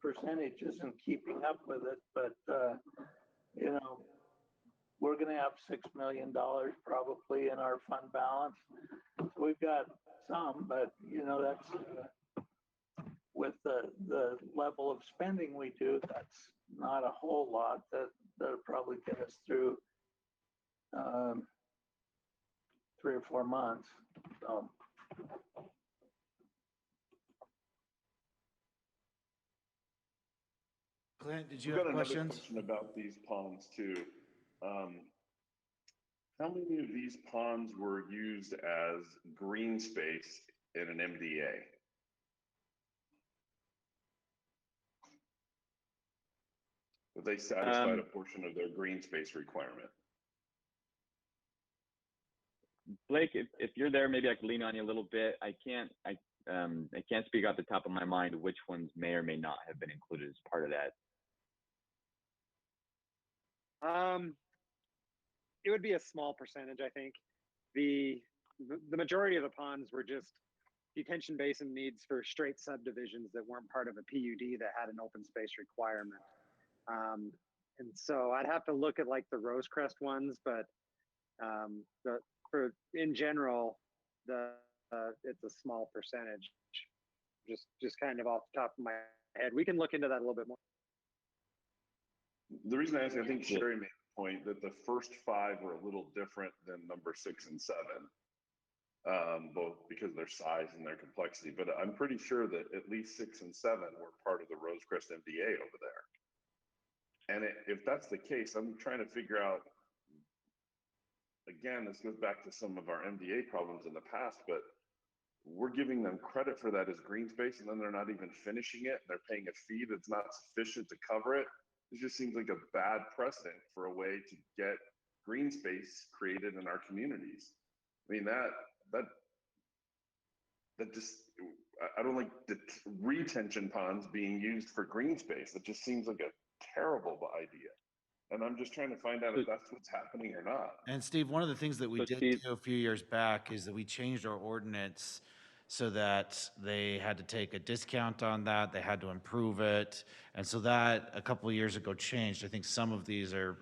percentage isn't keeping up with it. But, we're going to have $6 million probably in our fund balance. So we've got some, but that's with the level of spending we do, that's not a whole lot. That'll probably get us through 3 or 4 months. So. Clint, did you We've have got another questions? question about these ponds too. How many of these ponds were used as green space in an MDA? Have they satisfied a portion of their green space requirement? Blake, if you're there, maybe I could lean on you a little bit. I can't speak off the top of my mind which ones may or may not have been included as part of that. It would be a small percentage, I think. The majority of the ponds were just detention basin needs for straight subdivisions that weren't part of a PUD that had an open space requirement. And so I'd have to look at like the Rosecrest ones, but in general, it's a small percentage. Just kind of off the top of my head. We can look into that a little bit more. The reason I ask, I think Sherry made the point that the first 5 were a little different than number 6 and 7, both because of their size and their complexity. But I'm pretty sure that at least 6 and 7 were part of the Rosecrest MDA over there. And if that's the case, I'm trying to figure out, again, this goes back to some of our MDA problems in the past, but we're giving them credit for that as green space, and then they're not even finishing it. They're paying a fee that's not sufficient to cover it. It just seems like a bad precedent for a way to get green space created in our communities. I mean, that just, I don't like the retention ponds being used for green space. It just seems like a terrible idea. And I'm just trying to find out if that's what's happening or not. And Steve, one of the things that we did do a few years back is that we changed our ordinance so that they had to take a discount on that, they had to improve it. And so that a couple of years ago changed. I think some of these are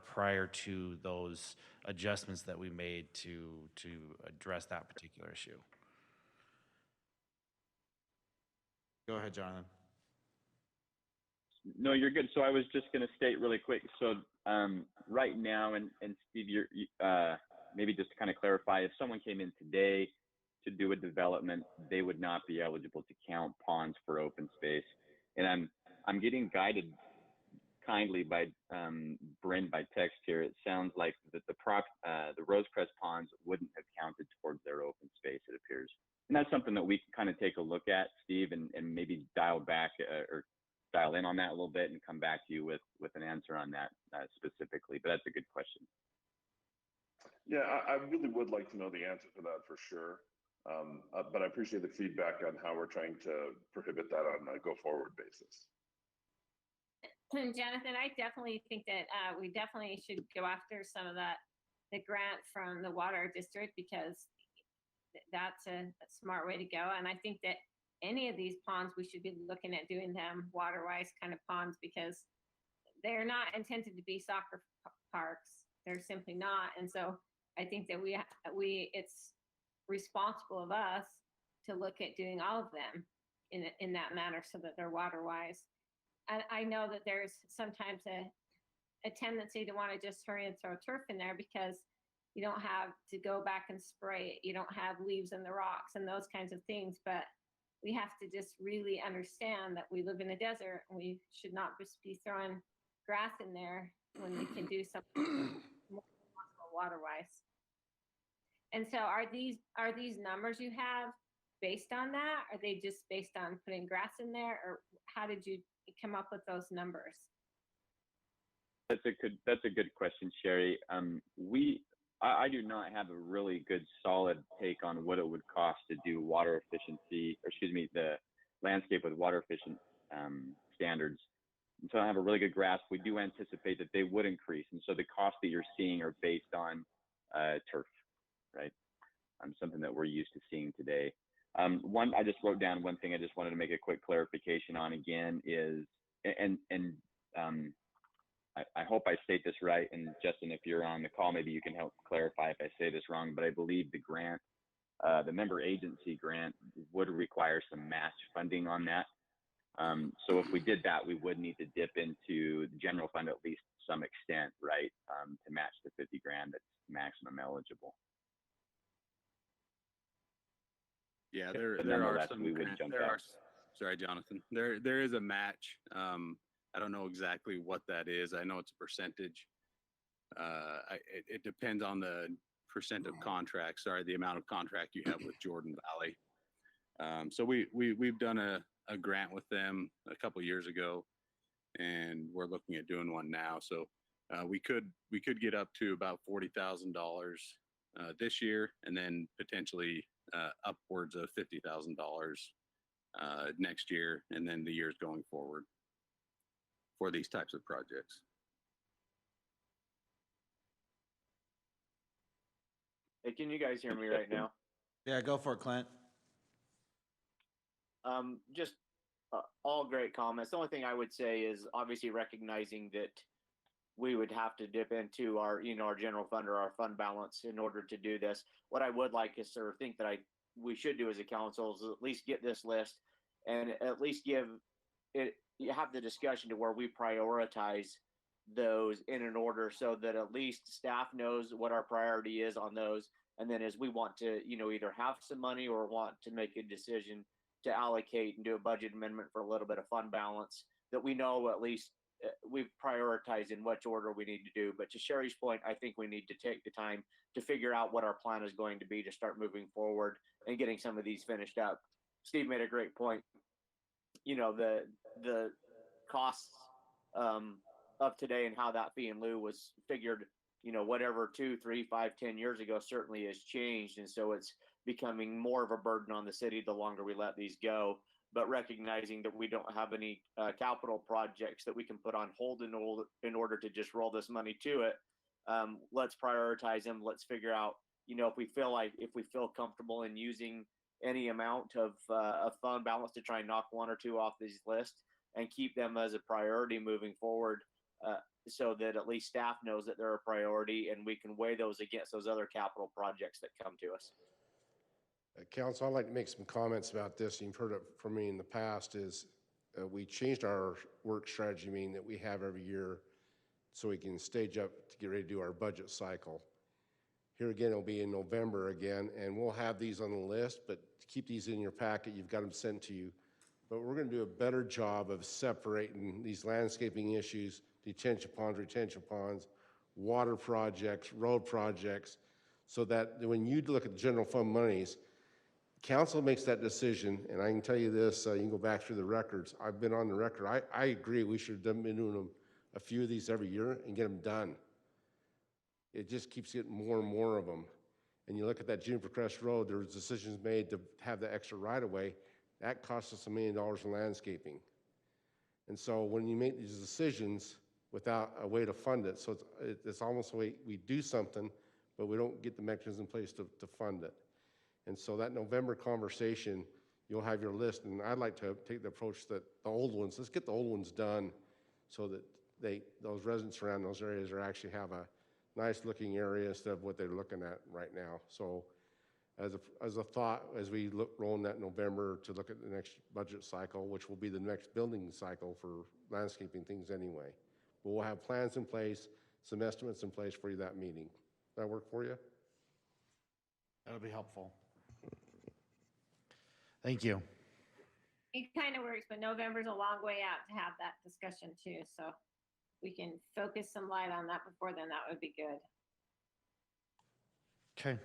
prior to those adjustments that we made to address that particular issue. Go ahead, Jonathan. No, you're good. So I was just going to state really quick. So right now, and Steve, maybe just to kind of clarify, if someone came in today to do a development, they would not be eligible to count ponds for open space. And I'm getting guided kindly by Bryn by text here. It sounds like that the Rosecrest ponds wouldn't have counted towards their open space, it appears. And that's something that we can kind of take a look at, Steve, and maybe dial back or dial in on that a little bit and come back to you with an answer on that specifically. But that's a good question. Yeah, I really would like to know the answer to that for sure. But I appreciate the feedback on how we're trying to prohibit that on a go-forward basis. Jonathan, I definitely think that we definitely should go after some of the grant from the water district, because that's a smart way to go. And I think that any of these ponds, we should be looking at doing them water-wise kind of ponds, because they're not intended to be soccer parks. They're simply not. And so I think that it's responsible of us to look at doing all of them in that manner so that they're water-wise. And I know that there's sometimes a tendency to want to just hurry and throw turf in there because you don't have to go back and spray it. You don't have leaves in the rocks and those kinds of things. But we have to just really understand that we live in a desert, and we should not just be throwing grass in there when we can do something more responsible water-wise. And so are these numbers you have based on that? Are they just based on putting grass in there, or how did you come up with those numbers? That's a good question, Sherry. I do not have a really good solid take on what it would cost to do water efficiency, or excuse me, the landscape with water efficient standards. And so I have a really good grasp. We do anticipate that they would increase, and so the costs that you're seeing are based on turf, right? Something that we're used to seeing today. I just wrote down one thing I just wanted to make a quick clarification on again is, I hope I state this right, and Justin, if you're on the call, maybe you can help clarify if I say this wrong, but I believe the grant, the member agency grant would require some match funding on that. So if we did that, we would need to dip into the general fund at least to some extent, right, to match the 50 grand that's maximum eligible. Yeah, But there are nonetheless, some we would jump there out. are, sorry, Jonathan. There is a match. I don't know exactly what that is. I know it's a percentage. It depends on the percent of contract. Sorry, the amount of contract you have with Jordan Valley. So we've done a grant with them a couple years ago, and we're looking at doing one now. So we could get up to about $40,000 this year, and then potentially upwards of $50,000 next year, and then the years going forward for these types of projects. Hey, can you guys hear me right now? Yeah, go for it, Clint. Just all great comments. The only thing I would say is obviously recognizing that we would have to dip into our, our general fund or our fund balance in order to do this. What I would like is, or think that we should do as a council, is at least get this list and at least give it, you have the discussion to where we prioritize those in an order so that at least staff knows what our priority is on those. And then as we want to, either have some money or want to make a decision to allocate and do a budget amendment for a little bit of fund balance, that we know at least we've prioritized in which order we need to do. But to Sherry's point, I think we need to take the time to figure out what our plan is going to be to start moving forward and getting some of these finished up. Steve made a great point. The costs of today and how that fee in lieu was figured, whatever 2, 3, 5, 10 years ago certainly has changed. And so it's becoming more of a burden on the city the longer we let these go. But recognizing that we don't have any capital projects that we can put on hold in order to just roll this money to it, let's prioritize them. Let's figure out, if we feel comfortable in using any amount of fund balance to try and knock one or two off these lists and keep them as a priority moving forward, so that at least staff knows that they're a priority and we can weigh those against those other capital projects that come to us. Council, I'd like to make some comments about this. You've heard it from me in the past, is we changed our work strategy meeting that we have every year so we can stage up to get ready to do our budget cycle. Here again, it'll be in November again, and we'll have these on the list, but keep these in your packet. You've got them sent to you. But we're going to do a better job of separating these landscaping issues, detention ponds, retention ponds, water projects, road projects, so that when you look at the general fund monies, council makes that decision. And I can tell you this, you can go back through the records. I've been on the record. I agree we should have been doing them, a few of these every year, and get them done. It just keeps getting more and more of them. And you look at that Juniper Crest Road, there was decisions made to have the extra right-of-way. That cost us $1 million in landscaping. And so when you make these decisions without a way to fund it, so it's almost like we do something, but we don't get the mechanism in place to fund it. And so that November conversation, you'll have your list, and I'd like to take the approach that the old ones, let's get the old ones done so that those residents around those areas actually have a nice looking area instead of what they're looking at right now. So as a thought, as we roll in that November to look at the next budget cycle, which will be the next building cycle for landscaping things anyway. But we'll have plans in place, some estimates in place for you that meeting. Does that work for you? That'll be helpful. Thank you. It kind of works, but November's a long way out to have that discussion too. So we can focus some light on that before then, that would be good. Okay.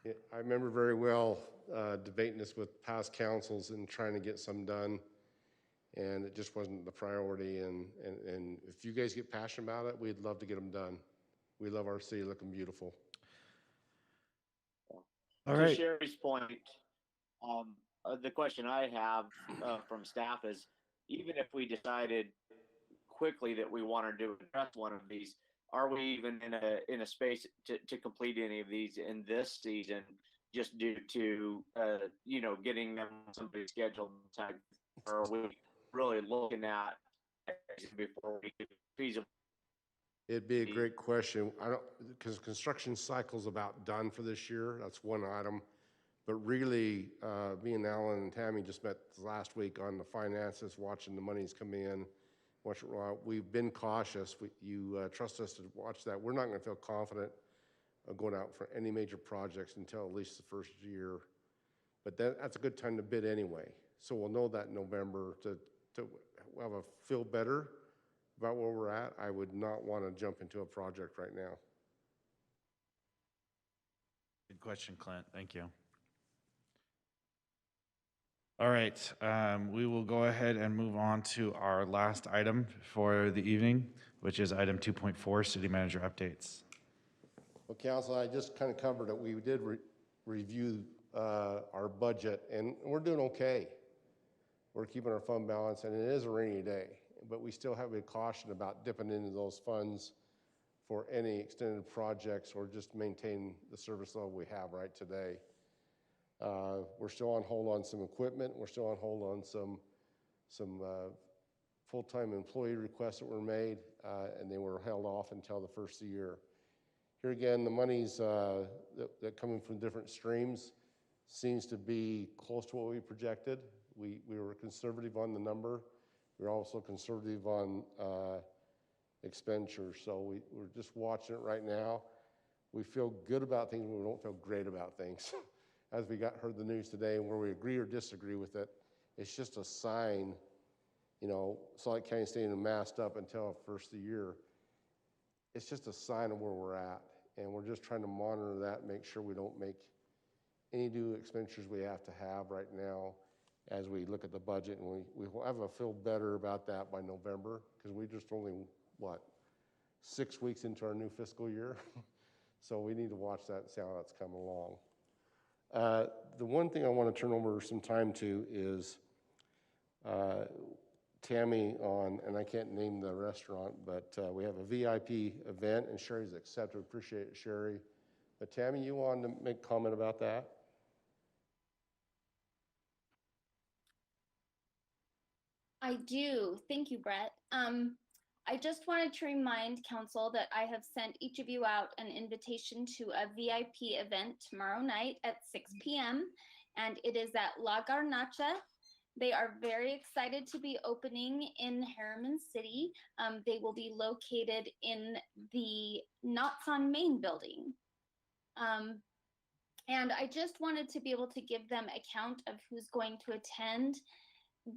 Yeah, I remember very well debating this with past councils and trying to get some done, and it just wasn't the priority. And if you guys get passionate about it, we'd love to get them done. We love our city looking beautiful. All To right. Sherry's point, the question I have from staff is, even if we decided quickly that we wanted to address one of these, are we even in a space to complete any of these in this season, just due to getting them somebody scheduled? Or are we really looking at before we could feasible? It'd be a great question. I don't, because construction cycle's about done for this year. That's one item. But really, me and Alan and Tammy just met last week on the finances, watching the monies come in. We've been cautious. You trust us to watch that. We're not going to feel confident of going out for any major projects until at least the first year. But that's a good time to bid anyway. So we'll know that in November to have a feel better about where we're at. I would not want to jump into a project right now. Good question, Clint. Thank you. All right, we will go ahead and move on to our last item for the evening, which is item 2.4, city manager updates. Well, Council, I just kind of covered it. We did review our budget, and we're doing okay. We're keeping our fund balance, and it is a rainy day, but we still have a caution about dipping into those funds for any extended projects or just maintain the service level we have right today. We're still on hold on some equipment. We're still on hold on some full-time employee requests that were made, and they were held off until the first of the year. Here again, the monies that coming from different streams seems to be close to what we projected. We were conservative on the number. We were also conservative on expenditures. So we're just watching it right now. We feel good about things, but we don't feel great about things. As we heard the news today, where we agree or disagree with it, it's just a sign. Salt Lake County staying masked up until first of the year. It's just a sign of where we're at, and we're just trying to monitor that, make sure we don't make any new expenditures we have to have right now as we look at the budget, and we will have a feel better about that by November, because we just only, 6 weeks into our new fiscal year. So we need to watch that and see how that's coming along. The one thing I want to turn over some time to is Tammy and I can't name the restaurant, but we have a VIP event, and Sherry's accepted. Appreciate it, Sherry. But Tammy, you wanted to make a comment about that? I do. Thank you, Brett. I just wanted to remind council that I have sent each of you out an invitation to a VIP event tomorrow night at 6 p.m. and it is at La Garnacha. They are very excited to be opening in Herriman City. They will be located in the Knots on Main building. And I just wanted to be able to give them a count of who's going to attend.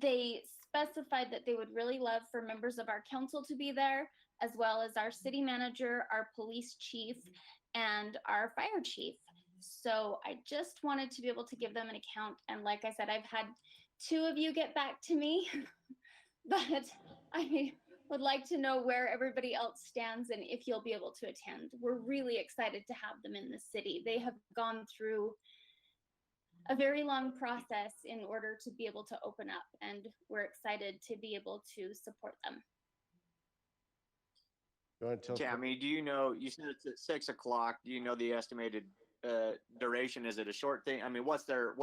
They specified that they would really love for members of our council to be there, as well as our city manager, our police chief, and our fire chief. So I just wanted to be able to give them an account. And like I said, I've had 2 of you get back to me, but I would like to know where everybody else stands and if you'll be able to attend. We're really excited to have them in the city. They have gone through a very long process in order to be able to open up, and we're excited to be able to support them. You want to tell Tammy, do you know, you said it's at 6 o'clock. Do you know the estimated duration? Is it a short thing? I mean, what's their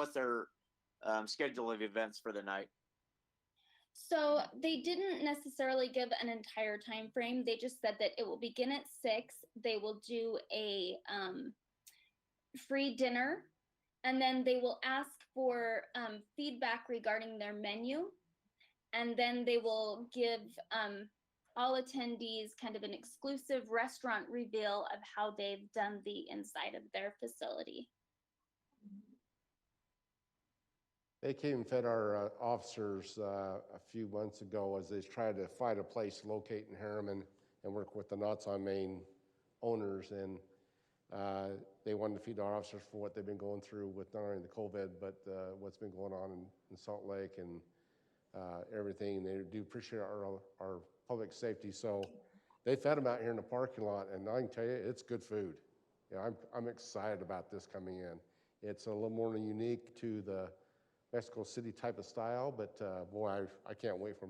schedule of events for the night? So they didn't necessarily give an entire time frame. They just said that it will begin at 6. They will do a free dinner, and then they will ask for feedback regarding their menu, and then they will give all attendees kind of an exclusive restaurant reveal of how they've done the inside of their facility. They came and fed our officers a few months ago as they tried to find a place to locate in Herriman and work with the Knots on Main owners. And They wanted to feed our officers for what they've been going through with not only the COVID, but what's been going on in Salt Lake and everything. They do appreciate our public safety. So they fed them out here in the parking lot, and I can tell you, it's good food. Yeah, I'm excited about this coming in. It's a little more unique to the Mexico City type of style, but boy, I can't wait for